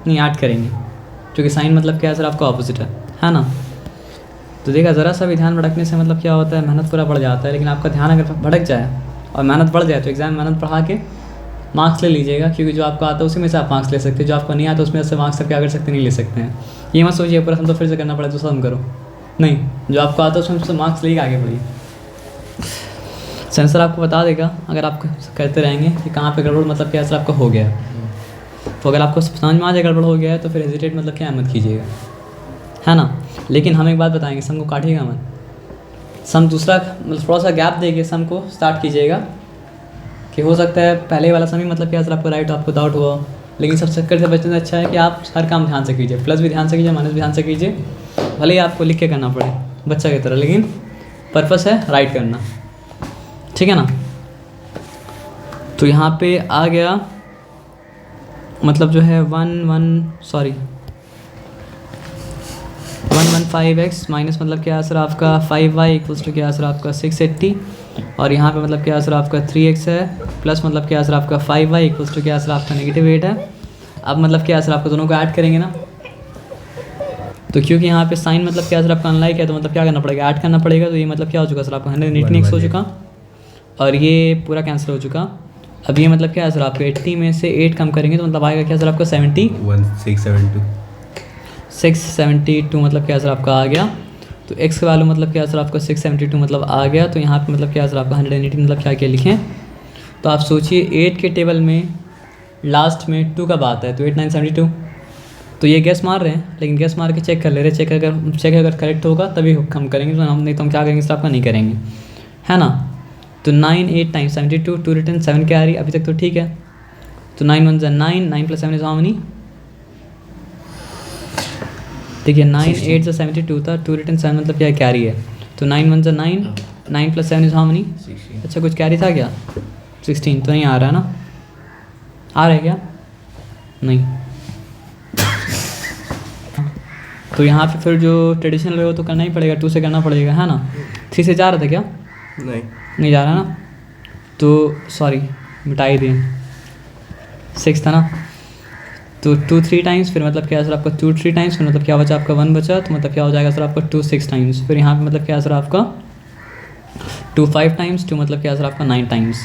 नहीं ऐड करेंगे, क्योंकि साइन मतलब क्या है सर आपका ऑपोजिट है ना। तो देखा ज़रा सा भी ध्यान भटकने से मतलब क्या होता है, मेहनत पूरा बढ़ जाता है। लेकिन आपका ध्यान अगर भटक जाए और मेहनत बढ़ जाए तो एग्ज़ाम में मेहनत पढ़ा के मार्क्स ले लीजिएगा, क्योंकि जो आपको आता है उसी में से आप मार्क्स ले सकते हैं, जो आपको नहीं आता उसमें से मार्क्स आप क्या कर सकते नहीं ले सकते हैं। ये मत सोचिए पूरा हम तो फिर से करना पड़े तो सम करो, नहीं, जो आपको आता है उसमें से मार्क्स लेके आगे बढ़िए। सेंसर आपको बता देगा अगर आप करते रहेंगे कि कहाँ पे गड़बड़ मतलब क्या सर आपका हो गया। तो अगर आपको समझ में आ जाए गड़बड़ हो गया है तो फिर हेजिटेट मतलब क्या मत कीजिएगा, है ना। लेकिन हम एक बात बताएंगे, सम को काटिएगा मत, सम दूसरा मतलब थोड़ा सा गैप देके सम को स्टार्ट कीजिएगा, कि हो सकता है पहले वाला सम ही मतलब क्या सर आपको राइट आपको डाउट हुआ, लेकिन सब चक्कर से बचने से अच्छा है कि आप हर काम ध्यान से कीजिए, प्लस भी ध्यान से कीजिए माइनस भी ध्यान से कीजिए, भले ही आपको लिख के करना पड़े बच्चा की तरह, लेकिन पर्पस है राइट करना, ठीक है ना। तो यहाँ पे आ गया मतलब जो है 115x माइनस मतलब क्या सर आपका 5y इक्वल्स टू क्या सर आपका 680, और यहाँ पे मतलब क्या सर आपका 3x है प्लस मतलब क्या सर आपका 5y इक्वल्स टू क्या सर आपका नेगेटिव 8 है। अब मतलब क्या सर आपको दोनों को ऐड करेंगे ना, तो क्योंकि यहाँ पे साइन मतलब क्या सर आपका अनलाइक है, तो मतलब क्या करना पड़ेगा, ऐड करना पड़ेगा। तो ये मतलब क्या हो चुका सर आपका 118x हो चुका, और ये पूरा कैंसिल हो चुका। अब ये मतलब क्या है सर आपका 80 में से 8 कम करेंगे तो मतलब आएगा क्या सर आपका 672 मतलब क्या सर आपका आ गया। तो x का वैल्यू मतलब क्या सर आपका 672 मतलब आ गया। तो यहाँ पे मतलब क्या सर आपका 180 मतलब क्या क्या लिखें, तो आप सोचिए 8 के टेबल में लास्ट में 2 कब आता है, तो 8 9 72। तो ये गैस मार रहे हैं, लेकिन गैस मार के चेक कर ले रहे हैं, चेक अगर करेक्ट होगा तभी हम करेंगे, तो हम नहीं तो हम क्या करेंगे सर आपका नहीं करेंगे, है ना। तो 9 8 टाइम्स 72, 2 रिटर्न 7 क्या आ रही अभी तक तो ठीक है। तो 9 1 9, 9 + 7 इज हाउ मेनी देखिए 9 8 72 था, 2 रिटर्न 7 मतलब क्या कैरी है, तो 9 1 9, 9 + 7 इज हाउ मनी? अच्छा कुछ कैरी था क्या? 16, तो नहीं आ रहा है ना, आ रहा है क्या? नहीं। तो यहाँ पे फिर जो ट्रेडिशनल है वो तो करना ही पड़ेगा, 2 से करना पड़ेगा, है ना। 3 से जा रहा था क्या? नहीं जा रहा ना, तो सॉरी मिटा ही दिए, 6 था ना, तो 2 3 टाइम्स, फिर मतलब क्या सर आपका 2 3 टाइम्स, फिर मतलब क्या बचा आपका 1 बचा, तो मतलब क्या हो जाएगा सर आपका 2 6 टाइम्स, फिर यहाँ पे मतलब क्या सर आपका 2 5 टाइम्स, 2 मतलब क्या सर आपका 9 टाइम्स।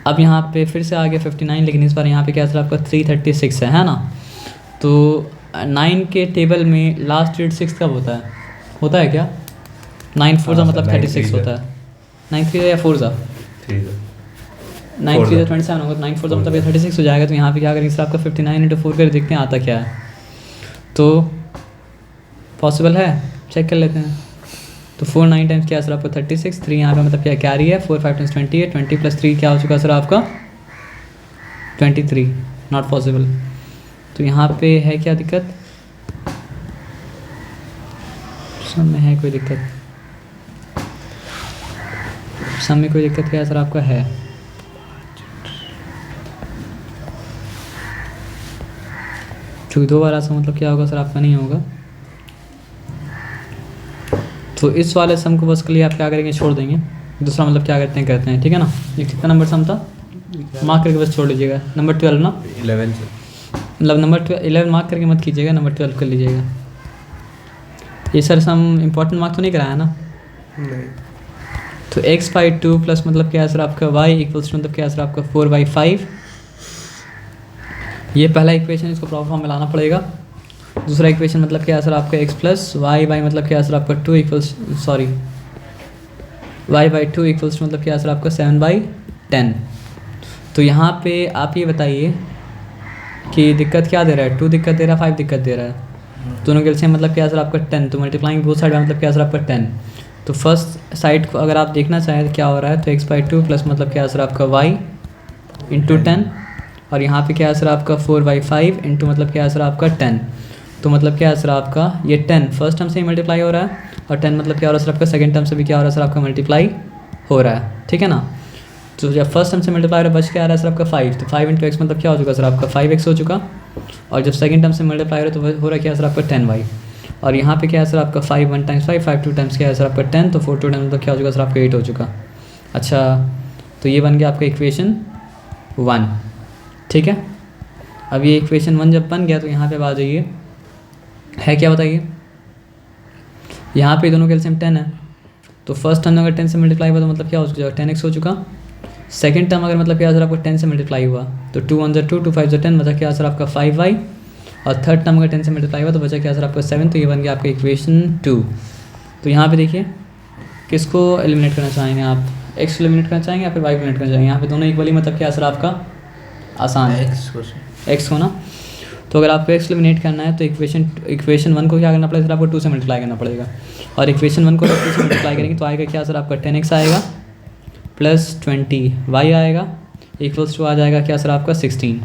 अब यहाँ पे फिर से आ गया 59, लेकिन इस बार यहाँ पे क्या सर आपका 336 है ना। तो 9 के टेबल में लास्ट डिजिट 6 कब होता है क्या? 9 4 सा मतलब 36 होता है, 9 3 या 4 सा 9 3 27 होगा, 9 4 सा मतलब ये 36 हो जाएगा। तो यहाँ पे क्या करेंगे सर आपका 59 × 4 कर देखते हैं आता क्या है, तो पॉसिबल है, चेक कर लेते हैं। तो 4 9 टाइम्स क्या सर आपका 36, 3 यहाँ पे मतलब क्या कैरी है, 4 5 टाइम्स 20 है, 20 + 3 क्या हो चुका सर आपका 23, नॉट पॉसिबल। तो यहाँ पे है क्या दिक्कत, सम में है कोई दिक्कत, सम में कोई दिक्कत क्या सर आपका है? क्योंकि 2 बार ऐसा मतलब क्या होगा सर आपका नहीं होगा। तो इस वाले सम को बस के लिए आप क्या करेंगे, छोड़ देंगे, दूसरा मतलब क्या करते हैं, ठीक है ना। ये कितना नंबर सम था, मार्क करके बस छोड़ लीजिएगा, नंबर 12 ना, 11 से मतलब नंबर 11 मार्क करके मत कीजिएगा, नंबर 12 कर लीजिएगा। ये सर सम इम्पोर्टेंट मार्क तो नहीं कराया ना? नहीं। तो x/2 प्लस मतलब क्या है सर आपका y इक्वल्स मतलब क्या है सर आपका 4/5, ये पहला इक्वेशन, इसको प्रॉपर फॉर्म में लाना पड़ेगा। दूसरा इक्वेशन मतलब क्या है सर आपका x + y/, मतलब क्या है सर आपका 2 इक्वल्स सॉरी y/2 इक्वल्स मतलब क्या है सर आपका 7/10। तो यहाँ पे आप ये बताइए कि दिक्कत क्या दे रहा है, 2 दिक्कत दे रहा है, 5 दिक्कत दे रहा है, दोनों के एलसीएम मतलब क्या है सर आपका 10, तो मल्टीप्लाइंग बोथ साइड मतलब क्या है सर आपका 10। तो फर्स्ट साइड को अगर आप देखना चाहें तो क्या हो रहा है, तो x/2 प्लस मतलब क्या है सर आपका y × 10, और यहाँ पे क्या है सर आपका 4/5 × मतलब क्या है सर आपका 10। तो मतलब क्या है सर आपका ये 10 फर्स्ट टर्म से ही मल्टीप्लाई हो रहा है, और 10 मतलब क्या हो रहा है सर आपका सेकंड टर्म से भी क्या हो रहा है सर आपका मल्टीप्लाई हो रहा है, ठीक है ना। तो जब फर्स्ट टर्म से मल्टीप्लाई हो रहा है बच क्या आ रहा है सर आपका 5, तो 5 × x मतलब क्या हो चुका सर आपका 5x हो चुका, और जब सेकंड टर्म से मल्टीप्लाई हो रहा है तो हो रहा है क्या सर आपका 10y, और यहाँ पे क्या है सर आपका 5 1 टाइम्स 5 5 2 टाइम्स क्या है सर आपका 10, तो 4 2 टाइम्स मतलब क्या हो चुका सर आपका 8 हो चुका। अच्छा तो ये बन गया आपका इक्वेशन 1, ठीक है। अब ये इक्वेशन 1 जब बन गया तो यहाँ पे आ जाइए, है क्या बताइए, यहाँ पे दोनों के एलसीएम 10 है, तो फर्स्ट टर्म अगर 10 से मल्टीप्लाई हुआ तो मतलब क्या हो चुका 10x हो चुका। सेकंड टर्म अगर मतलब क्या सर आपका 10 से मल्टीप्लाई हुआ तो 2 1 2 2 5 10 बचा क्या सर आपका 5y, और थर्ड टर्म अगर 10 से मल्टीप्लाई हुआ तो बचा क्या सर आपका 7, तो ये बन गया आपका इक्वेशन 2। तो यहाँ पे देखिए किसको एलिमिनेट करना चाहेंगे आप, x को एलिमिनेट करना चाहेंगे या फिर y को एलिमिनेट करना चाहेंगे, यहाँ पे दोनों इक्वली मतलब क्या सर आपका आसान है, x को ना। तो अगर आपको x एलिमिनेट करना है तो इक्वेशन 1 को क्या करना पड़ेगा सर आपको 2 से मल्टीप्लाई करना पड़ेगा, और इक्वेशन 1 को अगर 2 से मल्टीप्लाई करेंगे तो आएगा क्या सर आपका 10x आएगा प्लस 20y आएगा इक्वल्स टू आ जाएगा क्या सर आपका 16,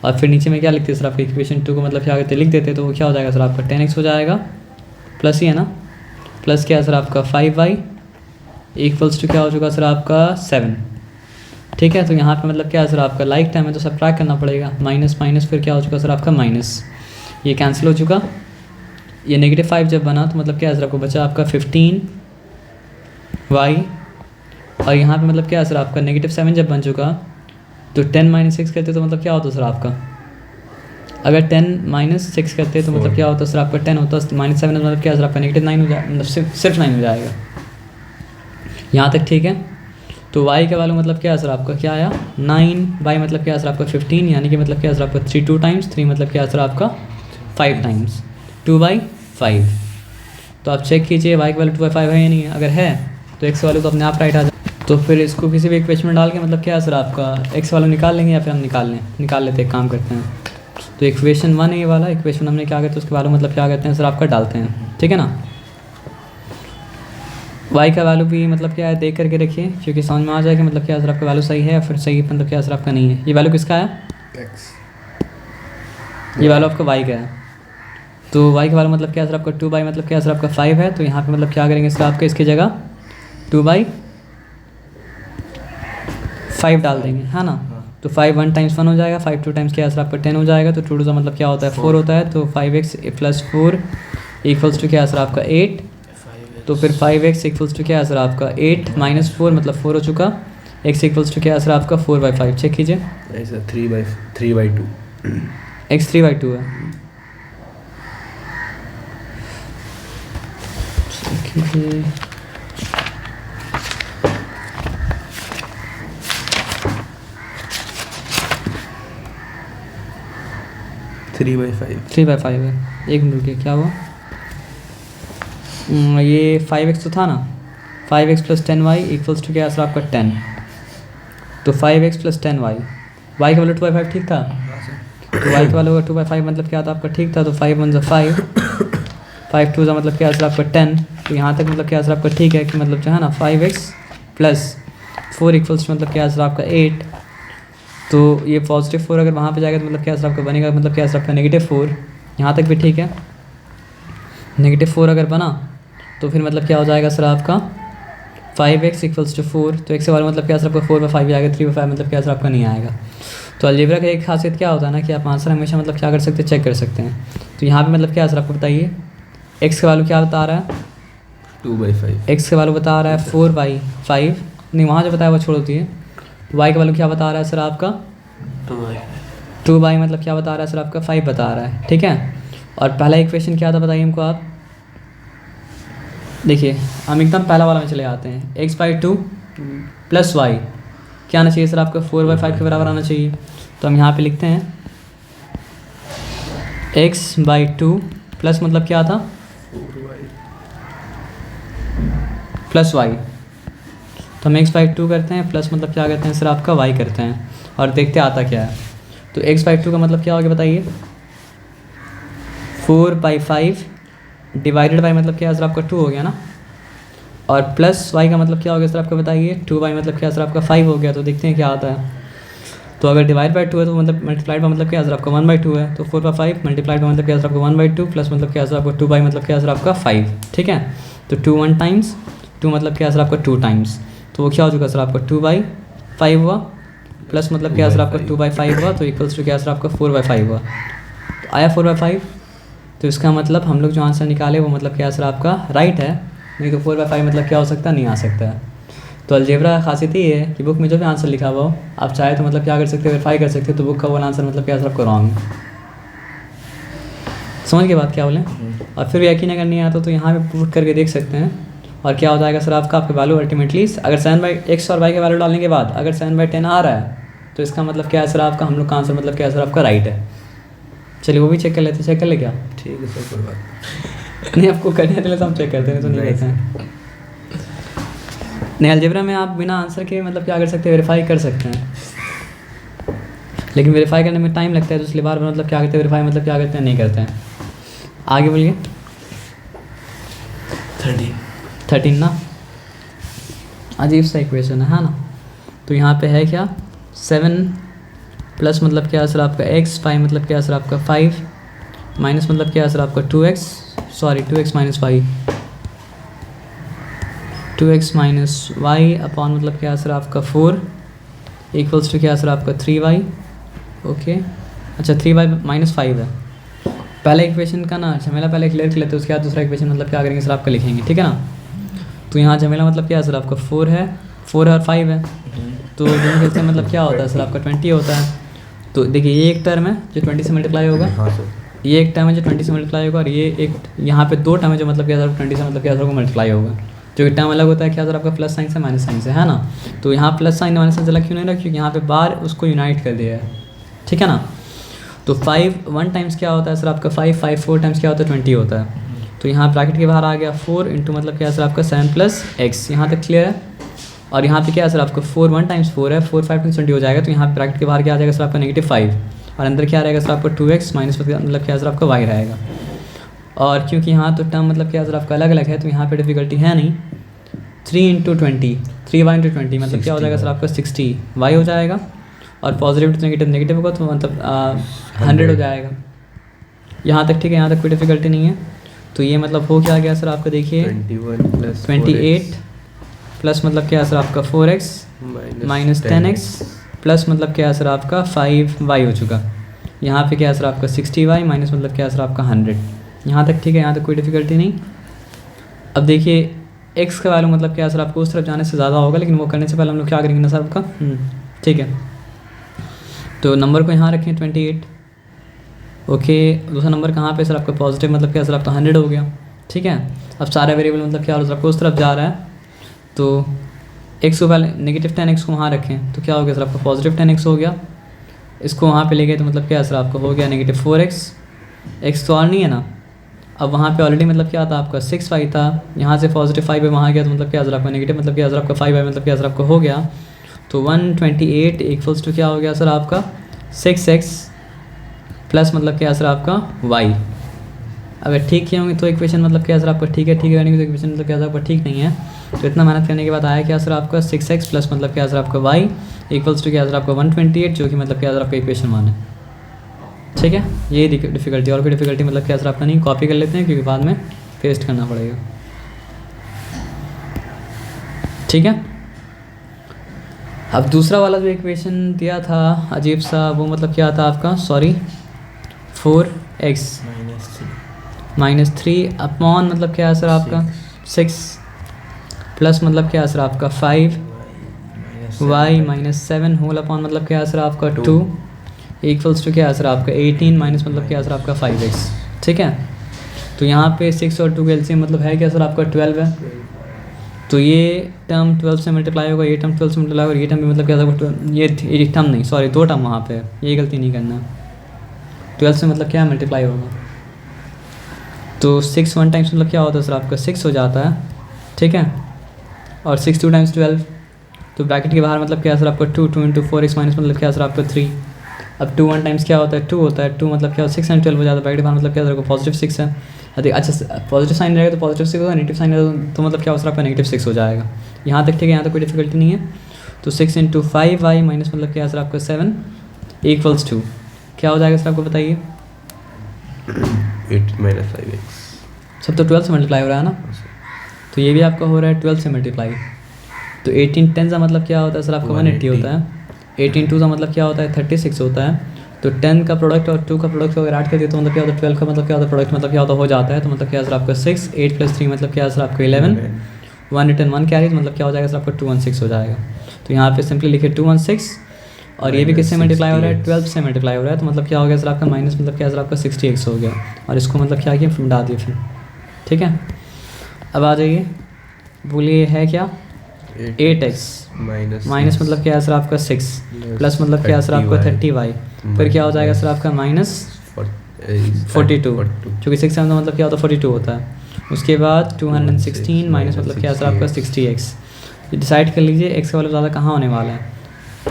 और फिर नीचे में क्या लिखते हैं सर आपका इक्वेशन 2 को मतलब क्या करते लिख देते, तो वो क्या हो जाएगा सर आपका 10x हो जाएगा प्लस ही है ना, प्लस क्या है सर आपका 5y इक्वल्स टू क्या हो चुका सर आपका 7, ठीक है। तो यहाँ पे मतलब क्या है सर आपका लाइक टाइम है तो सब्ट्रैक्ट करना पड़ेगा, माइनस माइनस फिर क्या हो चुका सर आपका माइनस, ये कैंसिल हो चुका, ये -5 जब बना तो मतलब क्या है सर आपको बचा आपका 15y, और यहाँ पे मतलब क्या है सर आपका -7 जब बन चुका तो 10 - 6 करते तो मतलब क्या होता सर आपका, अगर 10 - 6 करते तो मतलब क्या होता सर आपका 10 होता, -7 मतलब क्या सर आपका -9 हो जाएगा, मतलब सिर्फ 9 हो जाएगा, यहाँ तक ठीक है। तो y का वैल्यू मतलब क्या है सर आपका क्या आया 9, y मतलब क्या है सर आपका 15, यानी कि मतलब क्या है सर आपका 3 2 टाइम्स 3 मतलब क्या है सर आपका 5 टाइम्स 2/5। तो आप चेक कीजिए y का वैल्यू 2/5 है या नहीं है, अगर है तो x वैल्यू तो अपने आप राइट आ जाए। तो फिर इसको किसी भी इक्वेशन में डाल के मतलब क्या है सर आपका x वैल्यू निकाल लेंगे, या फिर हम निकाल लेते हैं, काम करते हैं। तो इक्वेशन 1 है ये वाला, इक्वेशन हमने क्या करते हैं उसके बारे में मतलब क्या करते हैं सर आपका डालते हैं, ठीक है ना। y का वैल्यू भी मतलब क्या है देख करके रखिए, क्योंकि समझ में आ जाए कि मतलब क्या सर आपका वैल्यू सही है या फिर सही मतलब क्या सर आपका नहीं है। ये वैल्यू किसका है, x, ये वैल्यू आपका y का है, तो y के बारे में मतलब क्या सर आपका 2 मतलब क्या सर आपका 5 है, तो यहाँ पे मतलब क्या करेंगे सर आपका इसकी जगह 2/5 डाल देंगे, है ना। तो 5 1 टाइम्स 1 हो जाएगा, 5 2 टाइम्स क्या सर आपका 10 हो जाएगा, तो 2 का मतलब क्या होता है 4 होता है, तो 5x + 4 इक्वल्स टू क्या सर आपका 8। तो फिर 5x इक्वल्स टू क्या सर आपका 8 - 4 मतलब 4 हो चुका, x इक्वल्स टू क्या सर आपका 4/5। चेक कीजिए, ऐसा 3/2 x 3/2 है। चेक कीजिए, थ्री बाई फाइव 3/5 है। एक मिनट रुकिए, क्या हुआ? ये 5x तो था ना, 5x + 10y इक्वल्स टू क्या सर आपका 10। तो 5x + 10y, y का वैल्यू 2/5 ठीक था, तो y का वैल्यू 2/5 मतलब क्या था आपका ठीक था। तो 5 1 5, 5 2 मतलब क्या सर आपका 10। तो यहाँ तक मतलब क्या सर आपका ठीक है कि मतलब जो है ना 5x + 4 इक्वल्स मतलब क्या सर आपका 8। तो ये +4 अगर वहाँ पे जाएगा तो मतलब क्या सर आपका बनेगा, मतलब क्या सर आपका -4। यहाँ तक भी ठीक है, -4 अगर बना तो फिर मतलब क्या हो जाएगा सर आपका 5x = 4। तो x के बारे में मतलब क्या सर आपका 4/5 आएगा, 3/5 मतलब क्या सर आपका नहीं आएगा। तो अलजेब्रा का एक खासियत क्या होता है ना कि आप आंसर हमेशा मतलब क्या कर सकते हैं, चेक कर सकते हैं। तो यहाँ पे मतलब क्या सर आपको बताइए, x का वैल्यू क्या बता रहा है 2/5, x का वैल्यू बता रहा है 4/5, नहीं वहाँ जो बताया वो छोड़ दिए। y का वैल्यू क्या बता रहा है सर आपका 2/, मतलब क्या बता रहा है सर आपका 5 बता रहा है, ठीक है। और पहला इक्वेशन क्या था बताइए हमको आप, देखिए हम एकदम पहला वाला में चले आते हैं, x/2 + y क्या आना चाहिए सर आपका 4/5 के बराबर आना चाहिए। तो हम यहाँ पे लिखते हैं x/2 प्लस मतलब क्या था +y। तो हम x/2 करते हैं, प्लस मतलब क्या करते हैं सर आपका y करते हैं, और देखते आता क्या है। तो x/2 का मतलब क्या हो गया बताइए 4/5 डिवाइडेड बाई मतलब क्या सर आपका 2 हो गया ना, और प्लस y का मतलब क्या हो गया सर आपका बताइए 2y मतलब क्या सर आपका 5 हो गया। तो देखते हैं क्या आता है। तो अगर डिवाइड बाई 2 है तो मतलब मल्टीप्लाइड बाई मतलब क्या सर आपका 1/2 है, तो 4/5 मल्टीप्लाइड बाई मतलब क्या सर आपका 1/2 प्लस मतलब क्या सर आपका 2/, मतलब क्या सर आपका 5, ठीक है। तो 2 1 टाइम्स 2 मतलब क्या सर आपका 2 टाइम्स, तो वो क्या हो चुका सर आपका 2/5 हुआ, प्लस मतलब क्या सर आपका 2/5 हुआ, तो इक्वल्स टू क्या सर आपका 4/5 हुआ। तो आया 4/5, तो इसका मतलब हम लोग जो आंसर निकाले वो मतलब क्या सर आपका राइट है, नहीं तो 4/5 मतलब क्या हो सकता है, नहीं आ सकता है। तो अलजेब्रा का खासियत ये है कि बुक में जो भी आंसर लिखा हुआ हो आप चाहे तो मतलब क्या कर सकते हो, वेरीफाई कर सकते हो, तो बुक का वो आंसर मतलब क्या सर आपको रॉन्ग है। समझ के बात क्या बोलें। और फिर यकीन अगर नहीं आता तो यहाँ पे पुट करके देख सकते हैं, और क्या हो जाएगा सर आपका वैल्यू अल्टीमेटली अगर 7/x और y के वैल्यू डालने के बाद अगर 7/10 आ रहा है तो इसका मतलब क्या है सर आपका, हम लोग का आंसर मतलब क्या है सर आपका राइट है। चलिए वो भी चेक कर लेते हैं, चेक कर ले क्या? ठीक है सर, कोई बात नहीं आपको करने के लिए तो हम चेक करते हैं, तो नहीं करते हैं। नहीं अलजेब्रा में आप बिना आंसर के मतलब क्या कर सकते हैं, वेरीफाई कर सकते हैं, लेकिन वेरीफाई करने में टाइम लगता है, तो इसलिए बार बार मतलब क्या करते हैं वेरीफाई मतलब क्या करते हैं, नहीं करते हैं। आगे बोलिए 13 ना, अजीब सा इक्वेशन है ना। तो यहाँ पे है क्या 7 प्लस मतलब क्या सर आपका x, 5 मतलब क्या सर आपका 5, माइनस मतलब क्या सर आपका 2x - y, 2x - y upon मतलब क्या सर आपका 4 इक्वल्स टू क्या सर आपका 3y। ओके अच्छा 3y - 5 है। पहले इक्वेशन का ना झमेला पहले क्लियर कर लेते हैं, उसके बाद दूसरा इक्वेशन मतलब क्या करेंगे सर आपका लिखेंगे, ठीक है ना। तो यहाँ झमेला मतलब क्या है सर आपका 4 है, 4 और 5 है, तो दोनों के से मतलब क्या होता है सर आपका 20 होता है। तो देखिए ये एक टर्म है जो 20 से मल्टीप्लाई होगा, ये एक टर्म है जो 20 से मल्टीप्लाई होगा, और ये एक यहाँ पे 2 टर्म है जो मतलब क्या सर 20 से मतलब क्या सर को मल्टीप्लाई होगा। जो कि टर्म अलग होता है क्या सर आपका प्लस साइन से माइनस साइन से, है ना। तो यहाँ प्लस साइन माइनस साइन अलग क्यों नहीं रहा, क्योंकि यहाँ पे बार उसको यूनाइट कर दिया है, ठीक है ना। तो 5 1 टाइम्स क्या होता है सर आपका 5, 5 4 टाइम्स क्या होता है 20 होता है। तो यहाँ ब्रैकेट के बाहर आ गया 4 इंटू मतलब क्या सर आपका 7 + x, यहाँ तक क्लियर है। और यहाँ पे क्या है सर आपका 4 1 टाइम्स 4 है, 4 5 टाइम्स 20 हो जाएगा। तो यहाँ ब्रैकेट के बाहर क्या आ जाएगा सर आपका -5, और अंदर क्या रहेगा सर आपका 2x माइनस मतलब क्या सर आपका y रहेगा। और क्योंकि यहाँ तो टर्म मतलब क्या सर आपका अलग अलग है, तो यहाँ पे डिफिकल्टी है नहीं। 3 × 20 3y × 20 मतलब क्या हो जाएगा सर आपका 60y हो जाएगा, और पॉजिटिव टू नेगेटिव होगा तो मतलब 100 हो जाएगा। यहाँ तक ठीक है, यहाँ तक कोई डिफ़िकल्टी नहीं है। तो ये मतलब हो क्या गया सर आपका, देखिए 28 प्लस मतलब क्या है सर आपका 4x माइनस 10x प्लस मतलब क्या है सर आपका 5y हो चुका। यहाँ पे क्या है सर आपका 60y माइनस मतलब क्या है सर आपका 100। यहाँ तक ठीक है, यहाँ तक कोई डिफ़िकल्टी नहीं। अब देखिए x का वैल्यू मतलब क्या है सर आपको उस तरफ जाने से ज़्यादा होगा, लेकिन वो करने से पहले हम लोग क्या करेंगे ना सर आपका ठीक है। तो नंबर को यहाँ रखें 28, ओके। दूसरा नंबर कहाँ पे सर आपका पॉजिटिव मतलब क्या सर आपका 100 हो गया, ठीक है। अब सारा वेरिएबल मतलब क्या सर आपको उस तरफ जा रहा है, तो x को पहले नेगेटिव 10x को वहाँ रखें तो क्या हो गया सर आपका पॉजिटिव 10x हो गया। इसको वहाँ पे ले गए तो मतलब क्या सर आपका हो गया नेगेटिव 4x। x तो और नहीं है ना, अब वहाँ पे ऑलरेडी मतलब क्या था आपका 6y था, यहाँ से पॉजिटिव 5 है वहाँ गया तो मतलब क्या सर आपका नेगेटिव मतलब क्या सर आपका 5y मतलब क्या सर आपका हो गया। तो 128 इक्वल्स टू क्या हो गया सर आपका 6x प्लस मतलब क्या सर आपका y। अगर ठीक किए होंगे तो इक्वेशन मतलब क्या सर आपका ठीक है, ठीक है नहीं तो इक्वेशन मतलब क्या सर आपका ठीक नहीं है। तो इतना मेहनत करने के बाद आया क्या सर आपका 6x प्लस मतलब क्या सर आपका y इक्वल्स टू क्या सर आपका 128, जो कि मतलब क्या सर आपका इक्वेशन 1 है, ठीक है। ये डिफ़िकल्टी, और कोई डिफ़िकल्टी मतलब क्या सर आपका नहीं। कॉपी कर लेते हैं क्योंकि बाद में पेस्ट करना पड़ेगा, ठीक है। अब दूसरा वाला जो इक्वेशन दिया था अजीब सा, वो मतलब क्या था आपका, सॉरी 4x माइनस 3 अपॉन मतलब क्या है सर आपका 6 प्लस मतलब क्या है सर आपका 5y माइनस 7 होल अपॉन मतलब क्या है सर आपका 2 इक्वल्स टू क्या है सर आपका 18 माइनस मतलब क्या है सर आपका 5x, ठीक है। तो यहाँ पे 6 और 2 का एलसीएम मतलब है क्या सर आपका 12 है। तो ये टर्म 12 से मल्टीप्लाई होगा, ये टर्म 12 से मल्टीप्लाई होगा, ये टर्म भी मतलब क्या था ये टर्म नहीं, सॉरी 2 टर्म वहाँ पे, ये गलती नहीं करना। 12 से मतलब क्या मल्टीप्लाई होगा, तो 6 1 टाइम्स मतलब क्या होता है सर आपका 6 हो जाता है, ठीक है। और 6 2 टाइम्स 12, तो ब्रैकेट के बाहर मतलब क्या है सर आपका 2 2 इंटू 4x माइनस मतलब क्या है सर आपका 3। अब 2 1 टाइम्स क्या होता है 2 होता है, 2 मतलब क्या 6 एंड 12 हो जाता है, ब्रैकेट के बाहर मतलब क्या है पॉजिटिव 6 है। अच्छा पॉजिटिव साइन रहेगा तो पॉजिटिव 6 होगा, नेगेटिव साइन रहेगा तो मतलब क्या हो सर आपका नेगेटिव 6 हो जाएगा। यहाँ तक ठीक है, यहाँ तक कोई डिफिकल्टी नहीं है। तो 6 इंटू 5y माइनस मतलब क्या है सर आपका 7 इक्वल्स टू क्या हो जाएगा सर आपको बताइए। 8 माइनस 5x सब तो 12 से मल्टीप्लाई हो रहा है ना, तो ये भी आपका हो रहा है 12 से मल्टीप्लाई। तो 18 10 का मतलब क्या होता है सर आपका 180 होता है, 18 2 का मतलब क्या होता है 36 होता है। तो 10 का प्रोडक्ट और 2 का प्रोडक्ट अगर ऐड कर दिया तो मतलब क्या होता है 12 का मतलब क्या होता है प्रोडक्ट मतलब क्या होता हो जाता है। तो मतलब क्या सर आपका 6 8 प्लस 3 मतलब क्या सर आपका 11 1 रिटर्न 1 कैरी मतलब क्या हो जाएगा सर आपका 216 हो जाएगा। तो यहाँ पे सिंपली लिखे 216 और ये भी किससे मल्टीप्लाई हो रहा है 12 से मल्टीप्लाई हो रहा है। तो मतलब क्या हो गया सर आपका माइनस मतलब क्या सर आपका 60x हो गया, और इसको मतलब क्या किया फिर डाल दिया फिर, ठीक है। अब आ जाइए बोलिए है क्या 8x माइनस मतलब क्या है सर आपका 6 प्लस मतलब क्या है सर आपका 30y, फिर क्या हो जाएगा सर आपका माइनस 42, क्योंकि 6 7 मतलब क्या होता है 42 होता है। उसके बाद 216 माइनस मतलब क्या है सर आपका 60x। डिसाइड कर लीजिए x का वैल्यू ज़्यादा कहाँ होने वाला है,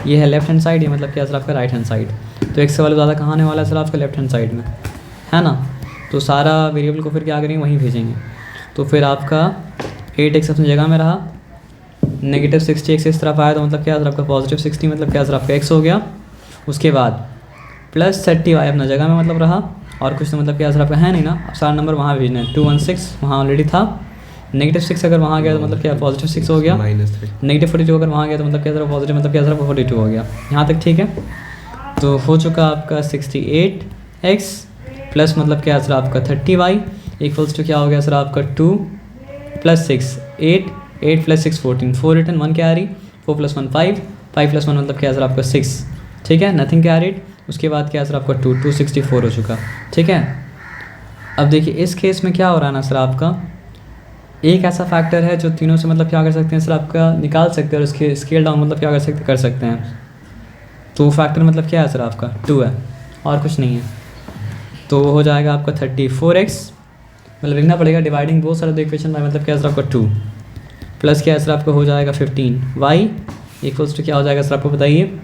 ये है लेफ्ट हैंड साइड, ये मतलब क्या है सर आपका राइट हैंड साइड। तो x का वैल्यू ज़्यादा कहाँ आने वाला है सर आपका लेफ्ट हैंड साइड में, है ना। तो सारा वेरिएबल को फिर क्या करेंगे वहीं भेजेंगे। तो फिर आपका 8x अपनी जगह में रहा, नेगेटिव 60x इस तरफ आया तो मतलब क्या सर आपका पॉजिटिव 60 मतलब क्या सर आपका x हो गया। उसके बाद प्लस 30y अपना जगह में मतलब रहा, और कुछ तो मतलब क्या सर आपका है नहीं ना। अब सारा नंबर वहाँ भेजना है, 216 वहाँ ऑलरेडी था, नेगेटिव 6 अगर वहाँ गया तो मतलब क्या पॉजिटिव 6 हो गया, नेगेटिव 42 अगर वहाँ गया तो मतलब क्या सर पॉजिटिव मतलब क्या सर 42 हो गया। यहाँ तक ठीक है। तो हो चुका आपका 68x प्लस मतलब क्या सर आपका 30y इक्वल्स टू क्या हो गया सर आपका 2 plus 6 8 8 plus 6 14 4 return 1 carry 4 plus 1 5 5 plus 1 मतलब क्या सर आपका 6, ठीक है, नथिंग कैरीड। उसके बाद क्या सर आपका 264 हो चुका, ठीक है। अब देखिए इस केस में क्या हो रहा है ना सर आपका एक ऐसा फैक्टर है जो तीनों से मतलब क्या कर सकते हैं सर आपका निकाल सकते हैं और इसके स्केल डाउन मतलब क्या कर सकते हैं। तो फैक्टर मतलब क्या है सर आपका 2 है और कुछ नहीं है। तो हो जाएगा आपका 34x मतलब लिखना पड़ेगा dividing both side of the equation by मतलब क्या सर आपका 2 प्लस क्या सर आपका हो जाएगा 15y इक्वल्स टू क्या हो जाएगा सर आपको बताइए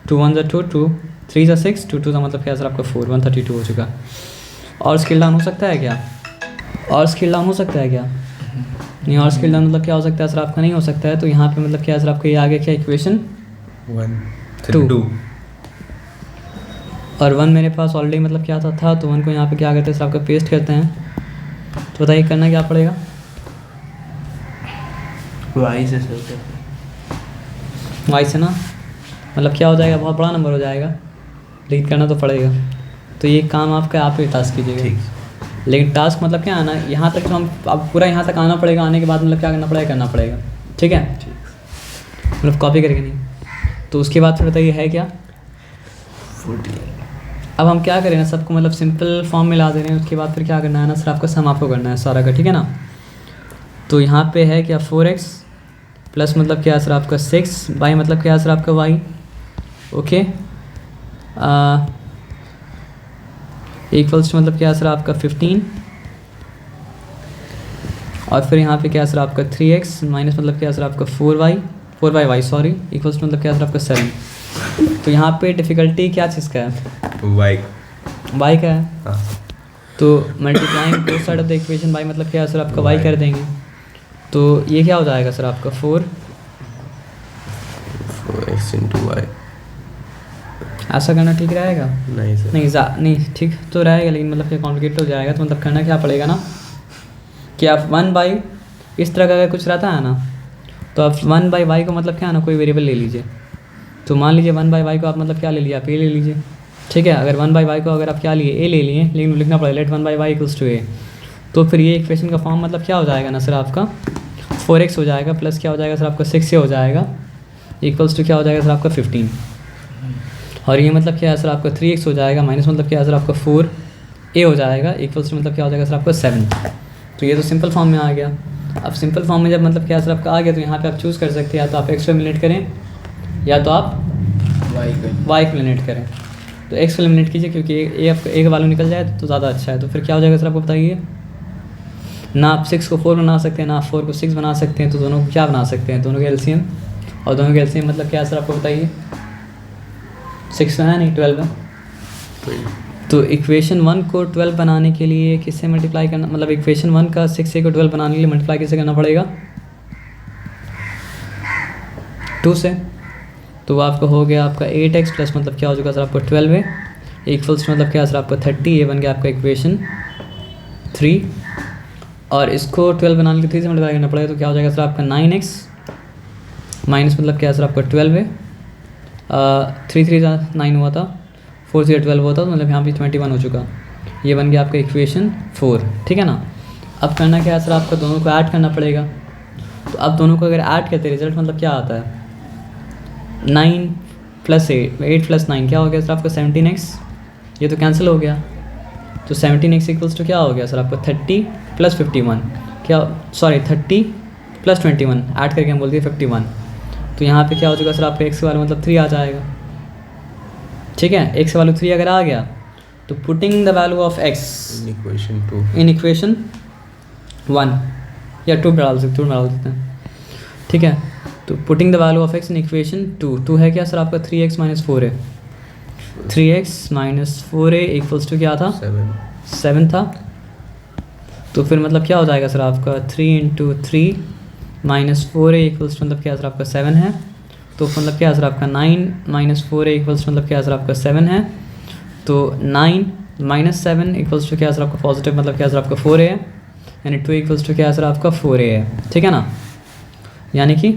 2 1 2 2 3 6 2 2 का मतलब क्या सर आपका 4 132 हो चुका। और स्केल डाउन हो सकता है क्या, और स्केल डाउन हो सकता है क्या नहीं, और स्केल डाउन मतलब क्या हो सकता है सर आपका नहीं हो सकता है। तो यहाँ पे मतलब क्या सर आपका ये आ गया क्या इक्वेशन 2 और 1 मेरे पास ऑलरेडी मतलब क्या था तो 1 को यहाँ पे क्या करते हैं सर आपका पेस्ट करते हैं। तो बताइए करना क्या पड़ेगा? वाई से सर, वाई से ना, मतलब क्या हो जाएगा, बहुत बड़ा नंबर हो जाएगा, लेकिन करना तो पड़ेगा। तो ये काम आपका आप ही टास्क कीजिएगा। ठीक। लेकिन टास्क मतलब क्या आना, यहाँ तक तो हम अब पूरा यहाँ तक आना पड़ेगा, आने के बाद मतलब क्या करना पड़ेगा। ठीक है, मतलब कॉपी करके नहीं। तो उसके बाद फिर बताइए है क्या? 14। अब हम क्या करें ना, सबको मतलब सिंपल फॉर्म में ला दे रहे हैं। उसके बाद फिर क्या करना है ना सर, आपका सम आपको करना है सारा का, ठीक है ना। तो यहाँ पे है क्या 4x प्लस मतलब क्या सर आपका 6 y मतलब क्या सर आपका y, ओके, इक्वल्स टू मतलब क्या सर आपका 15, और फिर यहाँ पे क्या सर आपका 3x माइनस मतलब क्या सर आपका 4y सॉरी, इक्वल्स टू मतलब क्या सर आपका 7। तो यहाँ पे डिफ़िकल्टी क्या चीज़ का है? y का है। हाँ। तो multiplying both side of the equation by मतलब क्या सर आपका y कर देंगे। तो ये क्या हो जाएगा सर आपका 4x into y। ऐसा करना ठीक रहेगा? नहीं सर, नहीं ठीक तो रहेगा, लेकिन मतलब क्या कॉम्प्लिकेट हो जाएगा। तो मतलब करना क्या पड़ेगा ना कि आप 1/, इस तरह का अगर कुछ रहता है ना, तो आप 1/y को मतलब क्या है ना, कोई वेरिएबल ले लीजिए। तो मान लीजिए 1/y को आप मतलब क्या ले लिया, आप a ले लीजिए, ठीक है। अगर 1/y को अगर आप क्या लिए, a ले लिए, लेकिन लिखना पड़ेगा late 1/y equals to a। तो फिर ये इक्वेशन का फॉर्म मतलब क्या हो जाएगा ना सर आपका 4x हो जाएगा, प्लस क्या हो जाएगा सर आपका 6 हो जाएगा, इक्वल्स टू क्या हो जाएगा सर आपका 15। और ये मतलब क्या है सर आपका 3x हो जाएगा, माइनस मतलब क्या है सर आपका 4a हो जाएगा, इक्वल्स टू मतलब क्या हो जाएगा सर आपका 7। तो ये तो सिंपल फॉर्म में आ गया। अब सिंपल फॉर्म में जब मतलब क्या सर आपका आ गया, तो यहाँ पे आप चूज़ कर सकते हैं, या तो आप x को एलिमिनेट करें या तो आप y को एलिमिनेट करें। तो x को एलिमिनेट कीजिए, क्योंकि a का वैल्यू निकल जाए तो ज़्यादा अच्छा है। तो फिर क्या हो जाएगा सर आपको बताइए, ना आप 6 को 4 बना सकते हैं, ना आप 4 को 6 बना सकते हैं। तो दोनों को क्या बना सकते हैं, दोनों के एलसीएम, और दोनों के एलसीएम मतलब क्या है सर आपको बताइए, 6 है नहीं 12 है। तो इक्वेशन 1 को 12 बनाने के लिए किससे मल्टीप्लाई करना, मतलब इक्वेशन 1 का 6a को 12 बनाने के लिए मल्टीप्लाई किससे करना पड़ेगा, 2 से। तो आपका हो गया आपका 8x प्लस मतलब क्या हो चुका सर आपको 12 है, इक्वल्स मतलब क्या सर आपका 30। ये बन गया आपका इक्वेशन 3। और इसको 12 बनाने के लिए 3 से मल्टीप्लाई करना पड़ेगा। तो क्या हो जाएगा सर आपका 9x माइनस मतलब क्या सर आपका 12 है, 3 3 9 हुआ था, 4 0 12 हुआ था, तो मतलब यहाँ पे 21 हो चुका। ये बन गया आपका इक्वेशन 4, ठीक है ना। अब करना क्या है सर आपका, दोनों को ऐड करना पड़ेगा। तो अब दोनों को अगर ऐड करते रिजल्ट मतलब क्या आता है, 9 + 8 + 9 क्या हो गया सर आपका 17x। ये तो कैंसिल हो गया, तो 17x इक्वल्स टू क्या हो गया सर आपका 30 + 51, क्या सॉरी 30 + 21 ऐड करके हम बोलते हैं 51। तो यहाँ पे क्या हो चुका सर आपका x का वैल्यू मतलब 3 आ जाएगा, ठीक है। x का वैल्यू 3 अगर आ गया, तो putting the value of x in equation 1 या 2 डाल सकते हैं, ठीक है। तो putting the value of x in equation 2 है क्या सर आपका 3x - 4 है, 3x - 4a इक्वल्स टू क्या था 7 था। तो फिर मतलब क्या हो जाएगा सर आपका 3 × 3 - 4a इक्वल्स मतलब क्या सर आपका 7 है। तो मतलब क्या सर आपका 9 - 4a इक्वल्स मतलब क्या सर आपका 7 है। तो 9 - 7 इक्वल्स टू क्या सर आपका पॉजिटिव मतलब क्या सर आपका 4a है, यानी 2 इक्वल्स टू क्या सर आपका 4a है, ठीक है ना। यानी कि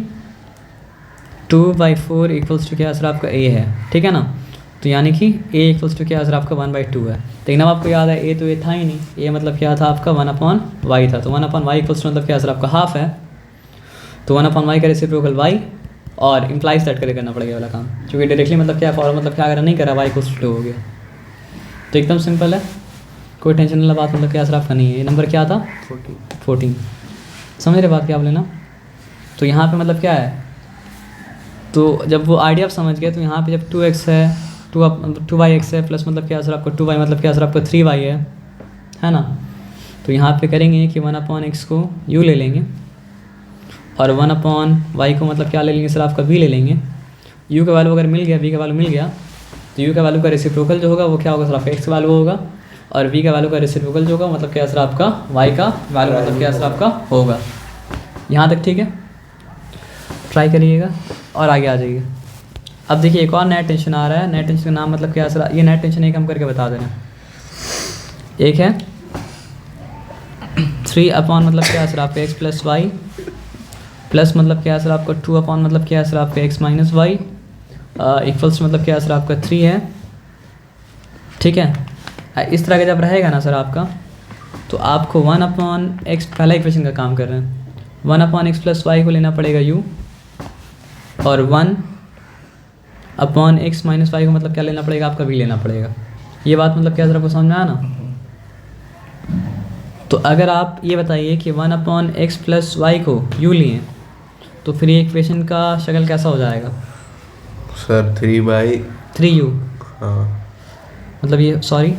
2/4 इक्वल्स टू क्या सर आपका a है, ठीक है ना। तो यानी कि a इक्वल्स टू क्या सर आपका 1/2 है। लेकिन अब आपको याद है a तो a था ही नहीं, a मतलब क्या था आपका 1/y था। तो 1/y इक्वल्स टू मतलब क्या सर आपका हाफ है। तो 1/y का रेसिप्रोकल y, और इम्प्लाइज दैट करके करना पड़ेगा वाला काम, क्योंकि डायरेक्टली मतलब क्या फॉर्मूला मतलब क्या अगर नहीं करा y इक्वल्स टू 2 हो गया। तो एकदम सिंपल है, कोई टेंशन वाला बात मतलब क्या सर आपका नहीं है। ये नंबर क्या था 14, समझ रहे बात क्या आप लेना। तो यहाँ पे मतलब क्या है, तो जब वो आइडिया आप समझ गए, तो यहाँ पे जब 2x है 2y(x) है, प्लस मतलब क्या सर आपका 2y मतलब क्या सर आपका 3y है ना। तो यहाँ पे करेंगे कि 1/x को u ले लेंगे, और 1/y को मतलब क्या ले लेंगे सर आपका v ले लेंगे। u का वैल्यू अगर मिल गया, v का वैल्यू मिल गया, तो u का वैल्यू का रेसिप्रोकल जो होगा वो क्या होगा सर आपका x का वैल्यू होगा, और v का वैल्यू का रेसिप्रोकल जो होगा मतलब क्या सर आपका y का वैल्यू मतलब क्या सर आपका होगा। यहाँ तक ठीक है, ट्राई करिएगा और आगे आ जाइए। अब देखिए एक और नया टेंशन आ रहा है, नया टेंशन का नाम मतलब क्या सर, ये नया टेंशन एक हम करके बता दे रहे हैं। एक है 3 अपॉन मतलब क्या है सर आपका x प्लस वाई, प्लस मतलब क्या है सर आपका 2 अपॉन मतलब क्या है सर आपका x माइनस वाई, इक्वल्स मतलब क्या है सर आपका 3 है, ठीक है। इस तरह का जब रहेगा ना सर आपका, तो आपको 1 अपॉन एक्स, पहला इक्वेशन का काम कर रहे हैं, 1 अपॉन एक्स प्लस वाई को लेना पड़ेगा u, और 1 अपॉन एक्स माइनस वाई को मतलब क्या लेना पड़ेगा आपका v लेना पड़ेगा। ये बात मतलब क्या सर आपको समझ में आया ना। तो अगर आप ये बताइए कि 1 अपॉन एक्स प्लस वाई को u लिए, तो फिर ये इक्वेशन का शक्ल कैसा हो जाएगा सर 3u। हाँ मतलब ये सॉरी,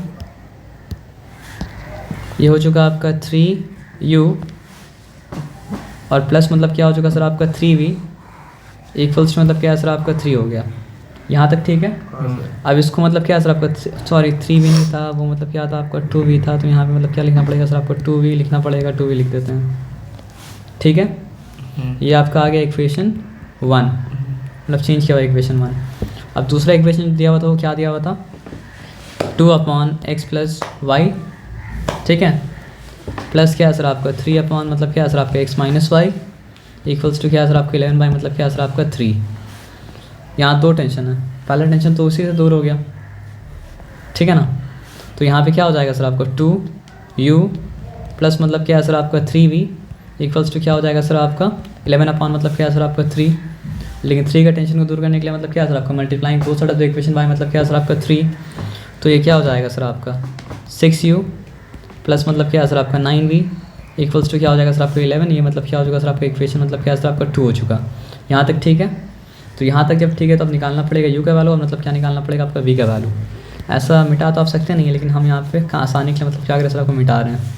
ये हो चुका आपका 3u, और प्लस मतलब क्या हो चुका सर आपका 3v, इक्वल्स मतलब क्या है सर आपका 3 हो गया। यहाँ तक ठीक है। अब इसको मतलब क्या है सर आपका, सॉरी 3v नहीं था वो, मतलब क्या था आपका 2v था, तो यहाँ पे मतलब क्या लिखना पड़ेगा सर आपको 2v लिखना पड़ेगा, 2v लिख देते हैं, ठीक है। ये आपका आ गया इक्वेशन 1, मतलब चेंज किया हुआ इक्वेशन 1। अब दूसरा इक्वेशन दिया हुआ था, वो क्या दिया हुआ था, 2 अपॉन एक्स प्लस वाई, ठीक है, प्लस क्या है सर आपका 3 अपॉन मतलब क्या है सर आपका x minus y, equals to क्या है सर आपका 11 बाई मतलब क्या है सर आपका 3। यहाँ दो टेंशन है, पहला टेंशन तो उसी से दूर हो गया, ठीक है ना। तो यहाँ पे क्या हो जाएगा सर आपका 2u प्लस मतलब क्या है सर आपका 3v, इक्वल्स टू क्या हो जाएगा सर आपका 11 अपॉन मतलब क्या है सर आपका 3। लेकिन 3 का टेंशन को दूर करने के लिए मतलब क्या है सर आपका multiplying both side of the equation by मतलब क्या है सर आपका 3। तो ये क्या हो जाएगा सर आपका 6u प्लस मतलब क्या है सर आपका 9v, इक्वल्स टू क्या हो जाएगा सर आपका 11। ये मतलब क्या हो चुका सर आपका इक्वेशन मतलब क्या है सर आपका 2 हो चुका। यहाँ तक ठीक है। तो यहाँ तक जब ठीक है तो अब निकालना पड़ेगा u का वैल्यू, और मतलब क्या निकालना पड़ेगा आपका v का वैल्यू। ऐसा मिटा तो आप सकते नहीं, लेकिन हम यहाँ पे आसानी के लिए मतलब क्या करें सर आपको मिटा रहे हैं।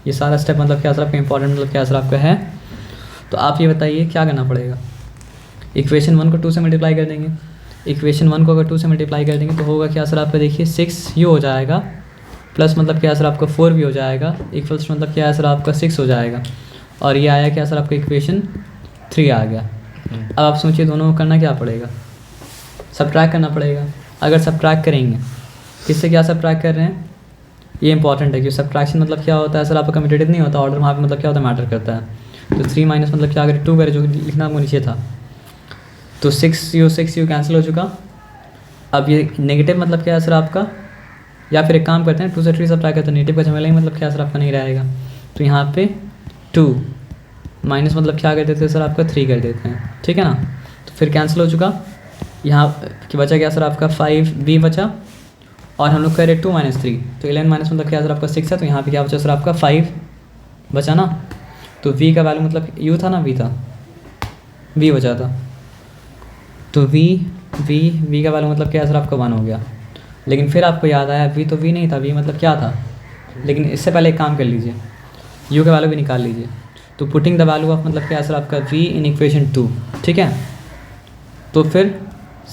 ये सारा स्टेप मतलब क्या सर आपका इंपॉर्टेंट मतलब क्या सर आपका है। तो आप ये बताइए क्या करना पड़ेगा। इक्वेशन 1 को 2 से मल्टीप्लाई कर देंगे, इक्वेशन 1 को अगर 2 से मल्टीप्लाई कर देंगे तो होगा क्या सर आपका, देखिए 6u हो जाएगा, प्लस मतलब क्या सर आपका 4v हो जाएगा, इक्वल्स मतलब क्या है सर आपका 6 हो जाएगा, और ये आया क्या सर आपका इक्वेशन 3 आ गया। अब आप सोचिए दोनों को करना क्या पड़ेगा, सब्ट्रैक्ट करना पड़ेगा। अगर सब्ट्रैक्ट करेंगे, किससे क्या सब्ट्रैक्ट कर रहे हैं, ये इंपॉर्टेंट है कि सब्ट्रैक्शन मतलब क्या होता है सर आपका कम्यूटेटिव नहीं होता, ऑर्डर वहाँ पे मतलब क्या होता है मैटर करता है। तो 3 माइनस मतलब क्या अगर 2 करे, जो लिखना आपको नीचे था, तो 6u कैंसिल हो चुका। अब ये नेगेटिव मतलब क्या है सर आपका, या फिर एक काम करते हैं 2 से 3 सब्ट्रैक्ट करते हैं, नेगेटिव का झमेला ही मतलब क्या सर आपका नहीं रहेगा। तो यहाँ पे 2 माइनस मतलब क्या कर देते हैं सर आपका 3 कर देते हैं, ठीक है ना। तो फिर कैंसिल हो चुका। यहाँ कि बचा क्या सर आपका 5v बचा, और हम लोग कह रहे 2 माइनस 3, तो 11 माइनस मतलब क्या सर आपका 6 है। तो यहाँ पे क्या बचा सर आपका 5 बचा ना। तो v का वैल्यू मतलब u था ना, v था, v बचा था, तो v का वैल्यू मतलब क्या सर आपका 1 हो गया। लेकिन फिर आपको याद आया v तो v नहीं था, v मतलब क्या था। लेकिन इससे पहले एक काम कर लीजिए, u का वैल्यू भी निकाल लीजिए। तो पुटिंग द वैल्यू ऑफ मतलब क्या सर आपका v इन इक्वेशन 2, ठीक है। तो फिर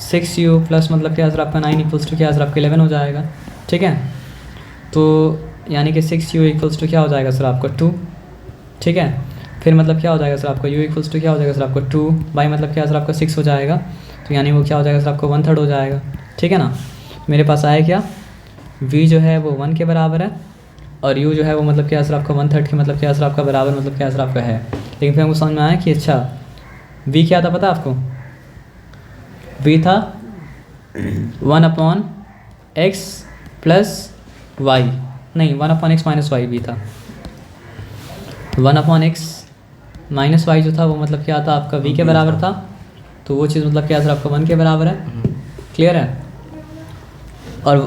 6u प्लस मतलब क्या सर आपका 9 इक्वल्स टू क्या सर आपका 11 हो जाएगा, ठीक है। तो यानी कि 6u इक्वल्स टू क्या हो जाएगा सर आपका 2, ठीक है। फिर मतलब क्या हो जाएगा सर आपका u इक्वल्स टू क्या हो जाएगा सर आपका 2 बाई मतलब क्या सर आपका 6 हो जाएगा। तो यानी वो क्या हो जाएगा सर आपका 1/3 हो जाएगा, ठीक है ना। मेरे पास आया क्या, v जो है वो 1 के बराबर है, और u जो है वो मतलब क्या सर आपका 1/3 के मतलब क्या सर आपका बराबर मतलब क्या सर आपका है। लेकिन फिर हमको समझ में आया कि अच्छा v क्या था पता आपको, v था 1 अपॉन एक्स प्लस वाई, नहीं 1 अपॉन एक्स माइनस वाई भी था। 1 अपॉन एक्स माइनस वाई जो था वो मतलब क्या था आपका v के बराबर था। तो वो चीज़ मतलब क्या सर आपका 1 के बराबर है, क्लियर है। और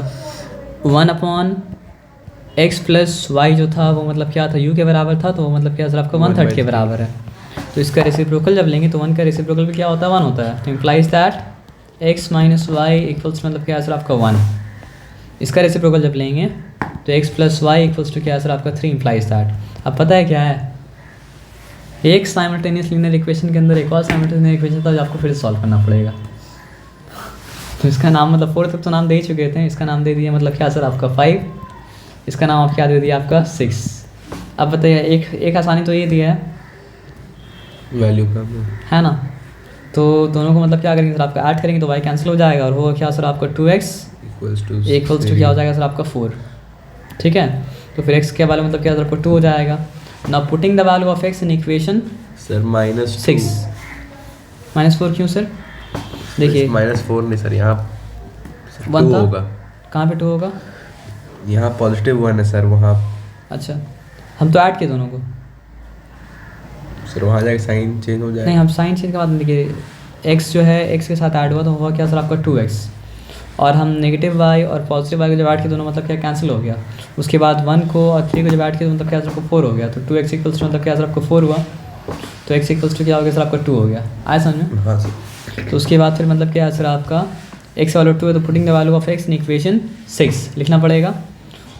1 अपॉन एक्स प्लस वाई जो था वो मतलब क्या था u के बराबर था, तो वो मतलब क्या सर आपका 1/3 के बराबर है। तो इसका रेसिप्रोकल जब लेंगे तो 1 का रेसिप्रोकल भी क्या होता है 1 होता है। तो implies that x minus y equals मतलब क्या सर आपका 1। इसका रेसिप्रोकल जब लेंगे तो x plus y equals to क्या सर आपका 3 इम्प्लाइज दैट। अब पता है क्या है, एक साइमल्टेनियस लीनियर इक्वेशन के अंदर एक और साइमल्टेनियस इक्वेशन था जो आपको फिर सॉल्व करना पड़ेगा। तो इसका नाम मतलब 4 तक तो नाम दे ही चुके थे, इसका नाम दे दिया मतलब क्या सर आपका 5, इसका नाम आप क्या दे दिया आपका 6। अब बताइए एक आसानी तो ये दिया है वैल्यू का है ना। तो तो दोनों को मतलब क्या करेंगे सर आपका ऐड करेंगे तो y कैंसिल हो जाएगा और होगा क्या सर आपका 2x इक्वल्स टू क्या हो जाएगा सर आपका 4, ठीक है। तो फिर x के वैल्यू मतलब क्या सर आपका 2 हो जाएगा। Now putting the value of x in equation sir -6 -4 क्यों सर? देखिए -4 नहीं सर, यहाँ 1 2 था, होगा, कहाँ पे 2 होगा? यहाँ पॉजिटिव 1 है सर, वहाँ अच्छा हम तो ऐड किए दोनों को सर, वहाँ जाके साइन चेंज हो जाएगा। नहीं, हम साइन चेंज के बाद देखिए x जो है x के साथ ऐड हुआ तो हुआ क्या सर आपका 2x, और हम नेगेटिव y और पॉजिटिव y को जब ऐड किए दोनों मतलब क्या कैंसिल हो गया। उसके बाद 1 को और 3 को जब ऐड किया तो मतलब क्या सर आपको 4 हो गया। तो 2x इक्वल्स टू मतलब क्या सर आपको 4 हुआ, तो x इक्वल्स टू क्या हो गया सर आपका 2 हो गया। आया समझ में? हाँ सर। तो उसके बाद फिर मतलब क्या है सर आपका x वैल्यू 2 है तो putting the value of x in equation 6 लिखना पड़ेगा।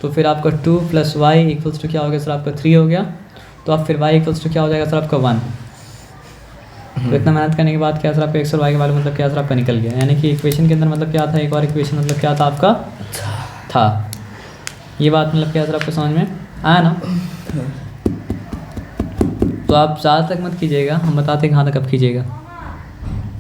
तो फिर आपका 2 + y इक्वल्स टू क्या हो गया सर आपका 3 हो गया। तो अब फिर y इक्वल्स टू क्या हो जाएगा सर आपका 1। तो इतना मेहनत करने के बाद क्या सर आपका x और y के वैल्यू मतलब क्या सर आपका निकल गया। यानी कि इक्वेशन के अंदर मतलब क्या था, एक और इक्वेशन मतलब क्या था आपका था। ये बात मतलब क्या सर आपको समझ में आया ना? तो आप ज़्यादा तक मत कीजिएगा, हम बताते हैं कहाँ तक अब कीजिएगा।